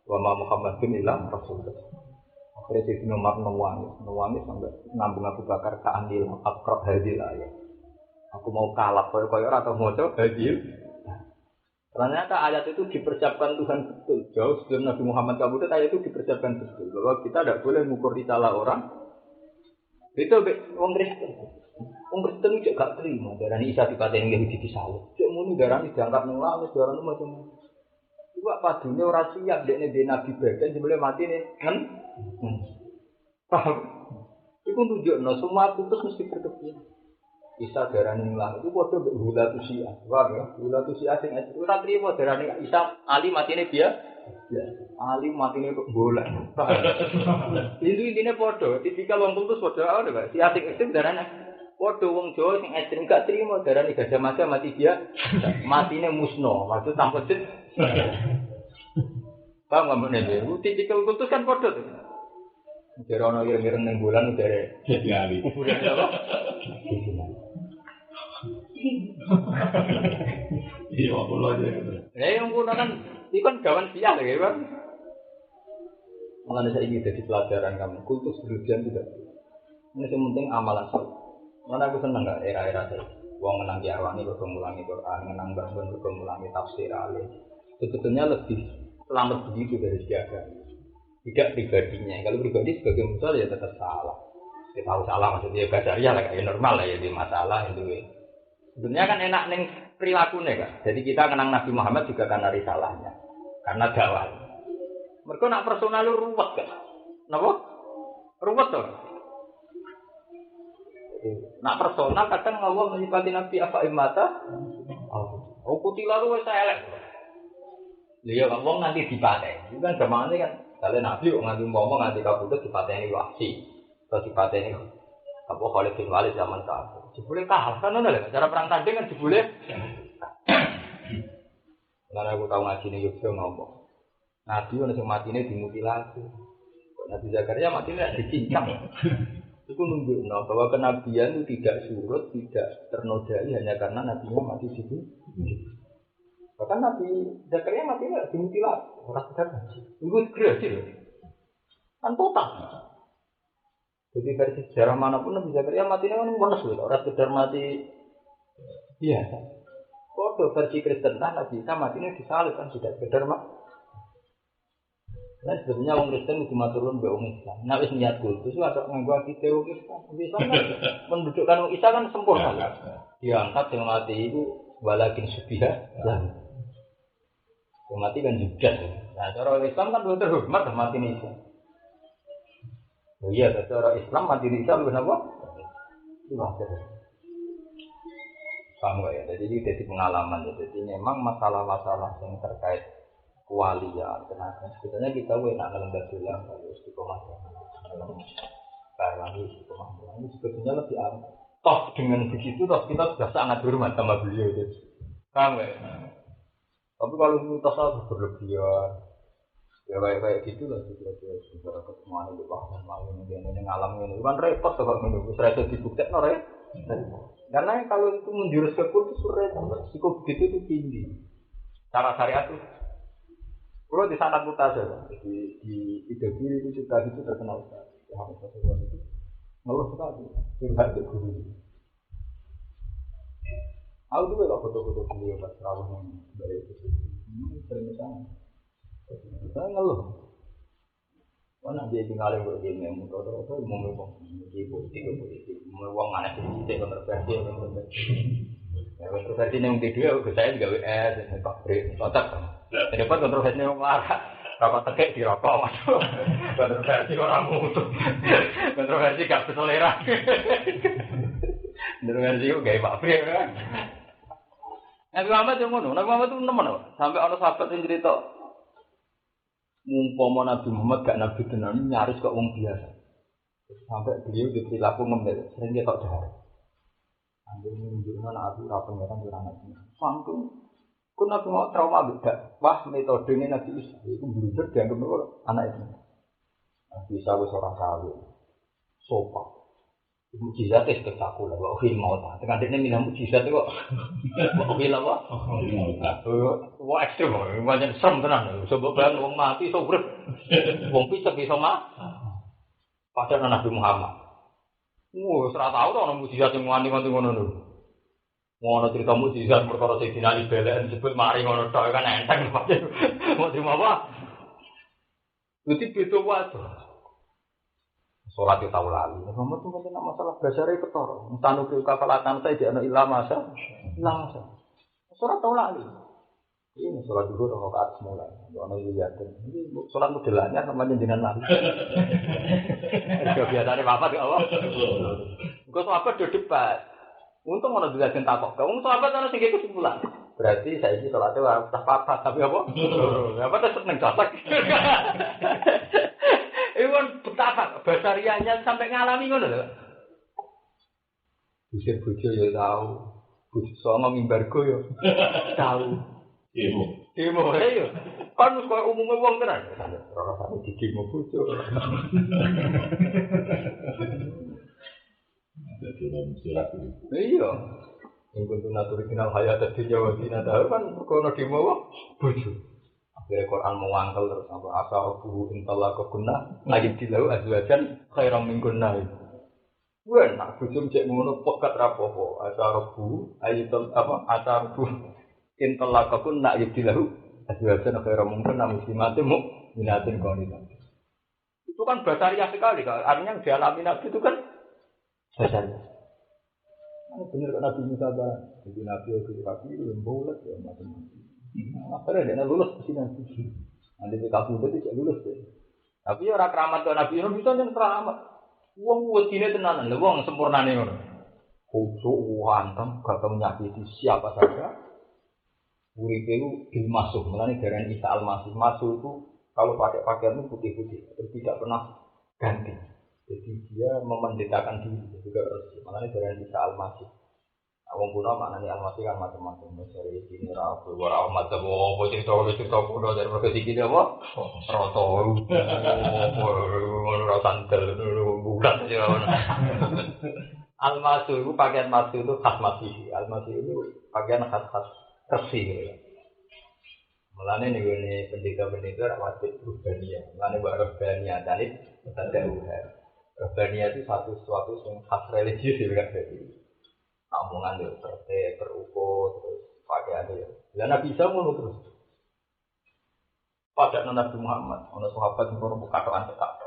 wa ma Muhammadun illa Rasulullah. Akhirnya si Umar nangis sampai nambung Abu Bakar ke andil akrab hadil ayat. Aku mau kalah koyo atau mau coba hadil. Ternyata ayat itu dipersiapkan Tuhan betul. Jauh sebelum Nabi Muhammad kabudut ayat itu dipersiapkan betul. Bahwa kita tidak boleh mengukur risalah orang. Itu orang Kristen. Orang Kristen itu gak terima. Darani Isa dipateni Yahudi disalib. Cek muni darani diangkat nangis darani macam. Coba padune ora siap dekne de Nabi badan sebelum mati nih kan. Paham? Itu tunjukno semua putus mesti berkepian. Isa darani lan itu padha mbek hula tusia. Wah ya, hula tusia sing ora trimo darani Isa ali matine biasa. Ya, ali matine kok bola. Inti-intine padha, tipikal wong putus padha ora, Pak. Si asing ekstrem darane padha wong Jawa sing ekstrem gak trimo darani gajah mada mati dia. Matine musno, maksud tanpa sit. Paham enggak meneh? Tipikal putus kan padha tuh. Jare ana ireng-ireng ning bulan jare dadi ali. Kuburan apa? Iya, Allah ya. Yang kuno kan, itu kan gawan siah ya kan. Mengenai saya ini jadi pelajaran kamu, kultus berlebihan tidak. Ini yang penting amalan saya. Mana aku senang nggak era-era saya. Wong menang di arwani berkemulangi Quran, menang bangun berkemulangi tafsir alim. Sebetulnya lebih selamat begitu dari siaga. Tidak pribadinya. Kalau pribadi sebagai musuh ya tetap salah. Kita tahu salah maksudnya gajarnya lah kayak normal lah ya di masalah itu. Sebenarnya kan enak neng perilakunya kan. Jadi kita kenang Nabi Muhammad juga karena risalahnya, karena dakwah. Mereka nak personal lu ruwet kan? Napa? Ruwet tuh. Nak personal kadang Allah menyifati Nabi apa imata? Oh putih lalu saya elek. Liya wong nanti dipateni. Itu kan gamane kan kalian nabi kok nganti ngomong nganti kabudut dipateni wasi. Terus dipateni apa Khalid bin Walid zaman kafir. Jebule kalah kan ngono lho. Cara perang tanding kan jebule. Karena aku tahu ngaji ning Yogyakarta ngomong. Nabi ono sing matine dimutilasi. Kok Nabi Zakaria matine dicincang. Itu nunjukno bahwa kenabian itu tidak surut, tidak ternodai hanya karena nabinya mati di situ. Bahkan Nabi Zakaria mati nggak dimutilasi, orang sekedar mati. Itu gerasi loh, kan total. Jadi dari sejarah manapun Nabi Zakaria matinya kan bonus loh, orang sekedar mati biasa. Kode versi Kristen Nabi Isa matinya disalib kan tidak sekedar mati. Nah sebenarnya orang Kristen itu maturun be orang Islam. Nah wis niat kultus itu ada nganggo ati teori Islam kan mendudukkan orang Isa kan sempurna. Diangkat yang mati itu walakin subiha lah. Yang mati kan juga. Nah, cara Islam kan belum terhormat mati Isa. Oh iya, cara Islam mati Isa lebih apa? Itu wajar. Paham nggak ya? Jadi dari pengalaman ya. Jadi memang masalah-masalah yang terkait kewalian, tenaga. Sebetulnya kita enak ngelembar bilang kalau istiqomah. Karena istiqomah ini sebetulnya lebih aman. Toh dengan begitu toh kita sudah sangat hormat sama beliau itu. Paham nggak ya? Tapi kalau kita salah berlebihan, ya kayak gitu lah sih kira-kira secara ketemuan itu bahkan malu ini ngalam ini kan repot kalau menunggu serasa dibuktikan orang. Karena kalau itu menjurus ke kultus surat, risiko begitu itu tinggi. Cara syariat itu, kalau di sana kita saja di tiga kiri itu juga itu terkenal sekali. Ya harus sesuatu itu ngeluh sekali, curhat ke guru. Aku juga gak foto-foto beliau pas rawuh yang dari itu sering kesana. Saya ngeluh. Mana dia tinggalin begini, foto-foto mau ngomong, politik, mau ngomong mana sih kontroversi. Ya kontroversi yang video, saya juga WS, Pak Bri, otak. Dapat kontroversi yang marah, rapat tekek di rokok masuk. Kontroversi orang mutu, kontroversi gak berselera. Kontroversi itu gaya Pak Bri kan. Nabi Muhammad yang ngono, Nabi Muhammad itu nemen sampai orang sahabat yang cerita mumpama Nabi Muhammad gak Nabi tenan nyaris kok wong biasa. Sampai beliau di perilaku ngembel, sering dia kok jahat. Ambil menunjukkan Nabi ora pangeran ora nabi. Sangkung kun Nabi mau trauma beda. Wah metodenya Nabi Isa itu blunder dianggap anak itu. Nabi Isa wis ora kawin. Sopan. Mujizat itu spektakuler, kok film mau tak? Tengah dia bilang mujizat itu kok, kok film apa? Wah ekstrim, banyak serem tenan. Coba bayang orang mati, so urip, orang pisah bisa mah. Padahal Nabi Muhammad. Serah tahu tuh orang mujizat yang wanti ngono dulu. Mau cerita mujizat perkara Sayyidina Ali belen disebut mari ngono tok kan enteng. Mau terima apa? Itu beda wae. Sholat itu tahu lalu. Muhammad itu kan masalah basari ketor. Mustanu ke kafalatan saya di anak ilmu masa. Sholat tahu lalu. Ini sholat dulu orang kaat semula. Doa nabi yakin. Ini sholat modelannya namanya jenengan lalu. Gak biasanya apa tuh Allah. Kau sahabat do debat. Untung orang juga cinta kok. Kamu sahabat harus tinggi kesimpulan. Berarti saya ini sholatnya harus tak tapi apa? Apa tetap nengkasak. Iwan betapa basarianya sampai ngalami ngono lho. Bisa bojo ya tahu. Bojo songo mimbargo ya tahu. Demo ya. Kan koyo umume wong tenan. Ora sampe didemo bojo. Dadi surat iki. Iya. Yang kudu original hayat dunya wa dina tahu kan kono demo bojo. Dari Quran mengangkel terus sampai asal buhu intala kegunah lagi dilau azwajan khairam minggunah itu. Gue nak bujum cek ngono pekat rapopo asal buhu ayitul apa asal buhu intala kegunah lagi dilau azwajan khairam minggunah muslimatim minatin kaunitan. Itu kan basariah sekali kan. Artinya yang dialami Nabi itu kan basariah. Benar kan Nabi Musa bah, jadi Nabi itu kaki lembulat ya macam-macam. Akhirnya dia lulus ke sini nanti. Nanti di kabut itu lulus deh. Tapi orang keramat ke Nabi Yunus bisa yang keramat. Uang wajibnya tenanan, uang sempurna nih orang. Khusus uang tam, gak tahu menyakiti siapa saja. Uripe itu bil masuk, mulane darani Isa al-Masih. Masuk itu kalau pakai pakaian itu putih-putih, terus tidak pernah ganti. Jadi dia memendetakan diri juga resmi. Makanya darani Isa al-Masih. Wong kuno maknane al-Masih kan macam-macam. Misalnya ini rabu, ora macam apa cerita kuno dari berbagai segi apa? Roto, rotantel, bukan ya. Al-Masih itu pakaian Masih itu khas Masih. Al-Masih itu pakaian khas-khas Resi gitu. Mulane nih gue pendeta-pendeta wajib Ruhbaniyah. Mulane buat Ruhbaniyah tadi tanda uher. Ruhbaniyah itu sesuatu yang khas religius juga jadi. Omongan itu tertib, terukur, terus pakaian itu. Dan Nabi Isa ngono terus. Pada Nabi Muhammad, ono sahabat ngono buka toan cetak.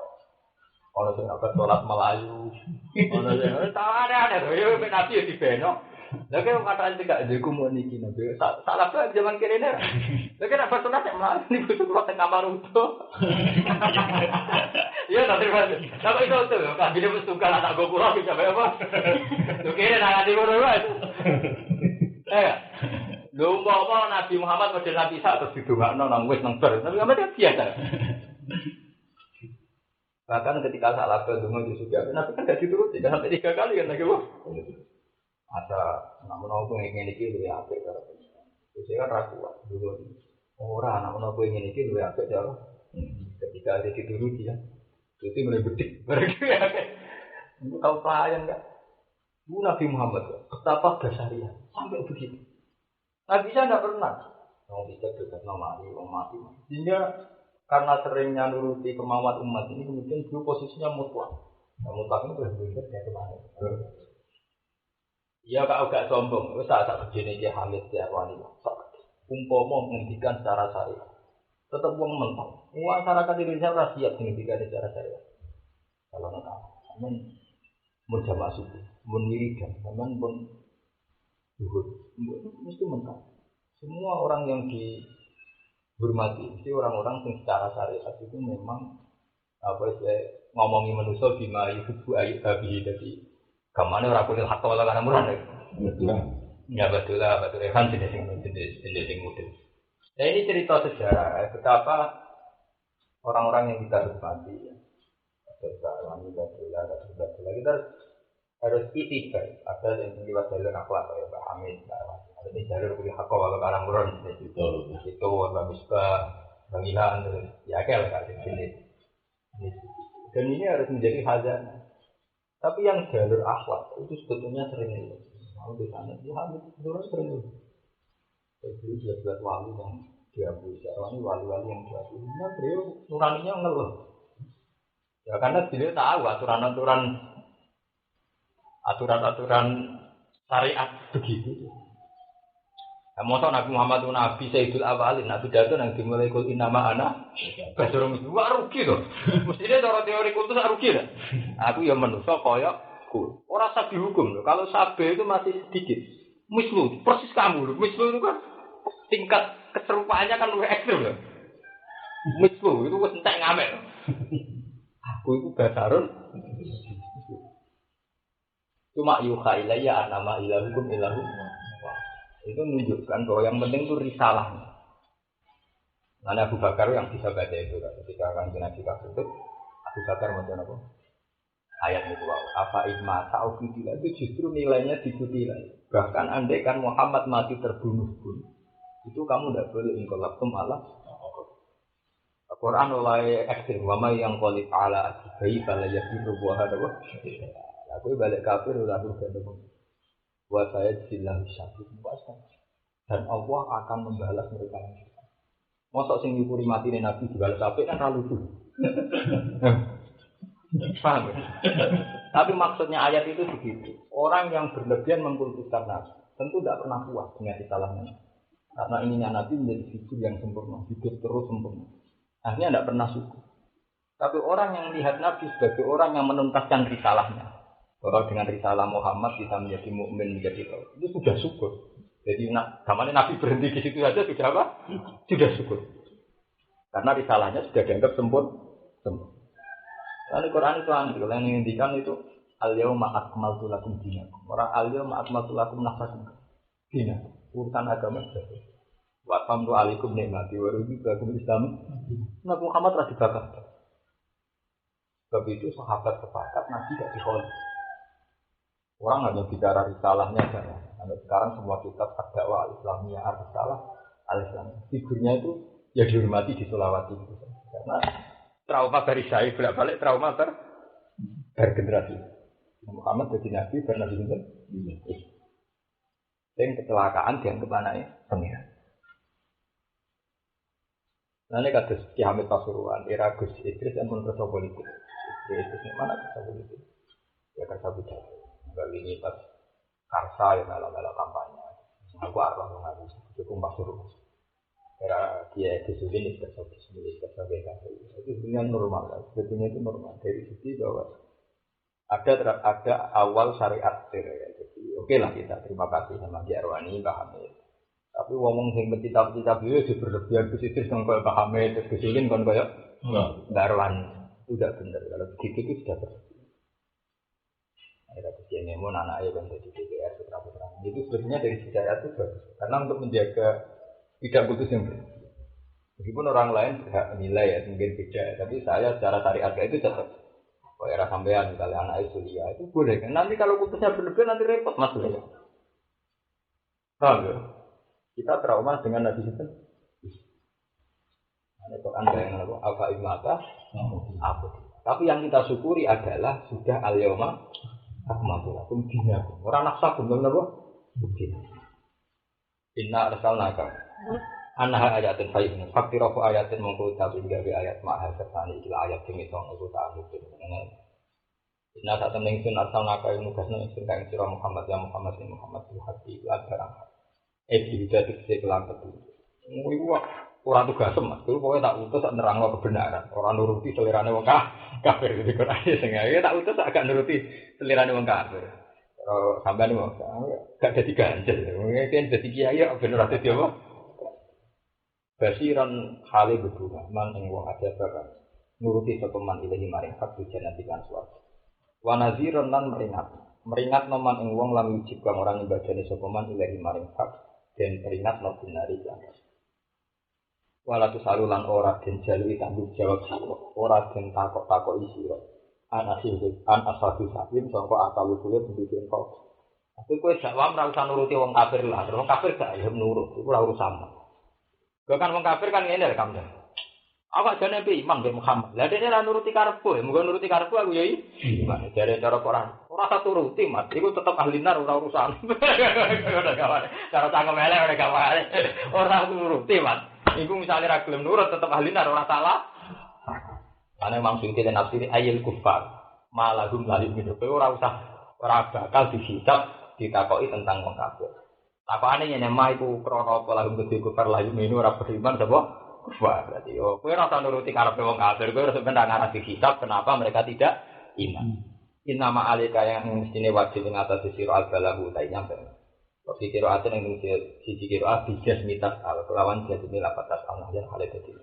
Ono sing apa salat Melayu. Ono sing ada yo Nabi yo dibeno. Lha kok kataan tidak ada kumu niki nabi. Salah apa zaman kene. Lha kok apa sunat yang mlayu niku kok teng kamar utuh. Iya tak terima. Tapi itu tuh kan dia mesti suka anak go kula iki sampe apa. Lho kene nang ati ngono wae. Lho apa Nabi Muhammad model Nabi Isa terus didongakno nang wis nang bar. Tapi apa biasa. Bahkan ketika salah donga di surga, Nabi kan gak dituruti sampai 3 kali kan lagi wah. Ada namun aku ingin ini lebih apik cara saya kan ragu dulu orang namun aku ingin ini lebih apik cara ketika ada dituruti ya itu mulai bedik berarti aku tahu pelayan enggak Bu Nabi Muhammad betapa dasarnya sampai begitu Nabi Isa enggak pernah mau bisa dekat nama orang mati sehingga karena seringnya nuruti kemauan umat ini kemudian dulu posisinya mutlak itu berbeda dari kemana. Ya kau gak sombong, wes tak begini dia Hamid dia wanita. Umpama menghentikan secara syariat, tetap uang mentang. Masyarakat Indonesia harus siap menghentikan secara syariat. Kalau nak, namun menjamah subuh, menwiridan, namun pun zuhud, mesti mentang. Semua orang yang dihormati, mesti orang-orang yang secara syariat itu memang apa sih ngomongi manusia bima yuhibbu ayyuhabihi jadi. Kamane ora kulit hak wala kana murah. Betul. Ya betul kan jenis model. Nah ini cerita sejarah betapa orang-orang yang kita hormati ya. Kita harus itibar. Ada yang lewat jalur akhlak ya Pak Hamid, ada di jalur kulit hak wala kana murah itu. Itu Mbak Misbah, Bang Ilham ya kel kan sini. Dan ini harus menjadi khazanah. Tapi yang jalur akhlak itu sebetulnya sering mau di sana dia hamil itu sering. Jadi dia buat wali yang diambil sekarang ini wali-wali yang diambil. Nah beliau nuraninya ngeluh. Ya karena beliau tahu aturan syariat begitu. Nah, masa Nabi Muhammad itu Nabi Sayyidul Awalin, Nabi Datu yang dimulai kul innama ana basyarun mislukum rugi to. Mestine cara teori kultus rugi ta. Aku ya manusa kaya ku. Ora usah dihukum lho. Kalau sabe itu masih sedikit. Mislu persis kamu lho. Mislu itu kan tingkat keserupaannya kan lebih ekstrem lho. Mislu itu wis entek ngamek. Aku itu basyarun. Cuma yuha ilayya annama ilahukum ilahun. Itu menunjukkan bahwa yang penting itu risalahnya. Mana Abu Bakar yang bisa baca itu ketika Kanjeng Nabi kabur itu Abu Bakar macam apa? Ayat itu apa ijma ta'ufidillah itu justru nilainya dikutilai. Bahkan andai kan Muhammad mati terbunuh pun itu kamu tidak boleh ingkolabtum Allah. Al-Quran mulai ekstrim. Wama yang qalib ala bayi kalau yakin rubuah ada apa? Aku balik kafir udah bergabung. Buat saya silang syahid puasa dan Allah akan membalas mereka yang kita. Mosok sing nyukuri mati Nabi dibalas apik kan ra lucu. Paham? Tapi maksudnya ayat itu begitu. Orang yang berlebihan mengkultuskan Nabi tentu tidak pernah puas dengan kesalahannya. Karena ininya Nabi menjadi figur yang sempurna, hidup terus sempurna. Akhirnya tidak pernah syukur. Tapi orang yang melihat Nabi sebagai orang yang menuntaskan risalahnya. Bahwa dengan risalah Muhammad kita menjadi mukmin menjadi tahu itu sudah syukur. Jadi zamannya Nabi berhenti di situ saja sudah apa? Sudah syukur. Karena risalahnya sudah dianggap sempurna. Lalu Quran itu kalau yang menghentikan itu al-yauma akmaltu lakum dinakum. Orang al-yauma akmaltu lakum nafsakum. Dinakum. Urusan agama sudah. Wa tamtu alaikum nikmati wa raditu Islam. Nabi Muhammad ra dibakar. Sebab itu sahabat sepakat Nabi gak dihol. Orang hanya bicara risalahnya saja. Karena sekarang semua kitab dakwah al-Islamiyah, al-Risalah, al-Islamiyah. Figurnya itu ya dihormati di Sulawesi gitu. Karena trauma dari saya bolak-balik trauma bergenerasi. Muhammad jadi nabi karena itu. Dan kecelakaan dianggap anaknya pengiran. Nah ini kados Ki Hamid Pasuruan, era Gus Idris yang pun kerja politik. Idris mana kerja politik? Ya kerja bicara. Kali ini pas Karsa yang malah kampanye. Aku arwah mengaku cukup Pasuruan. Era dia kesulitan kerja BKP. Itu sebenarnya normal. Sebetulnya itu normal dari sisi bahwa ada awal syariat jadi oke lah kita terima kasih sama Ki Arwani Mbak Hamid. Tapi ngomong sing pencita-pencita beliau di berlebihan positif dengan Mbak Hamid terus kesulitan kon koyo Mbak Arwani itu tidak benar. Kalau begitu itu sudah berlebihan. Ada kesiannya mau anaknya kan jadi DPR putra-putra. Itu sebetulnya dari syariat itu bagus. Karena untuk menjaga tidak putus yang berlebihan. Meskipun orang lain berhak menilai ya mungkin beda, tapi saya secara syariat itu tetap kalau era sampean misalnya anak kuliah itu boleh kan? Nanti kalau putusnya berlebihan nanti repot mas ya. Paham ya? Kita trauma dengan Nabi itu. Ada Quran yang apa? Apa imata? Apa? Tapi yang kita syukuri adalah sudah al-yawma akmaltu lakum dinakum. Orang nafsa belum apa? Inna arsalnaka anha ayatin fa'in faktirofu ayatin mengkuta hingga ayat ma'ha sertani ila ayat kimitong itu ta'amud inna saat temen sun asal naka yang nugasnya sun kain sirah Muhammad ya Muhammad ini Muhammad itu hati lan barang bisa dikse kelam petu orang tugas mas itu pokoknya tak utus tak nerang kebenaran orang nuruti selirane wong kafir di Quran sehingga tak utus agak nuruti selirane wong kafir sampai nih mau gak jadi ganjel mungkin jadi kiai bener ada dia apa basiran hale bedunga man ing wong ada bakal nuruti sepeman ilahi maring hak tujuan nantikan suatu wa naziran lan meringat noman ing wong lam wujib kang ora nyembadani sepeman ilahi maring hak den peringat no binari lan wala tusalulan ora den jalui tanggung jawab sira ora den takok-takok sira an ashabi sakin sangka asal usule pendidikan kok tapi kowe dakwah ora usah nuruti wong kafir lah wong kafir gak ya nurut iku ora urusan. Bahkan wong kafir kan ngene rekam jan. Awak jane pe iman be Muhammad. Lah dene ra nuruti karepku, muga nuruti karepku aku ya iman. Jare cara Quran. Ora satu nuruti, Mas. Iku tetep ahli nar ora urusan. Ora gawane. Cara cangkem elek ora gawane. Ora nuruti, Mas. Iku misale ra gelem nurut tetep ahli nar ora salah. Ana Imam Suyuti dan nafsiri ayil kufar. Malahum lali minhu. Ora usah ora bakal dihisab ditakoki tentang wong kafir. Takane yen emah iku krana apa lagu gede kufar layu menu ora beriman sapa kufar berarti kowe ora usah nuruti karepe wong kafir kowe harus sebenarnya ngarah dikitab kenapa mereka tidak iman inama alika yang mestine wajib ing atas sira al-balahu ta nyampe kok kira ate ning siji kira abijas mitas al kelawan jadi lapatas Allah yang hale dadi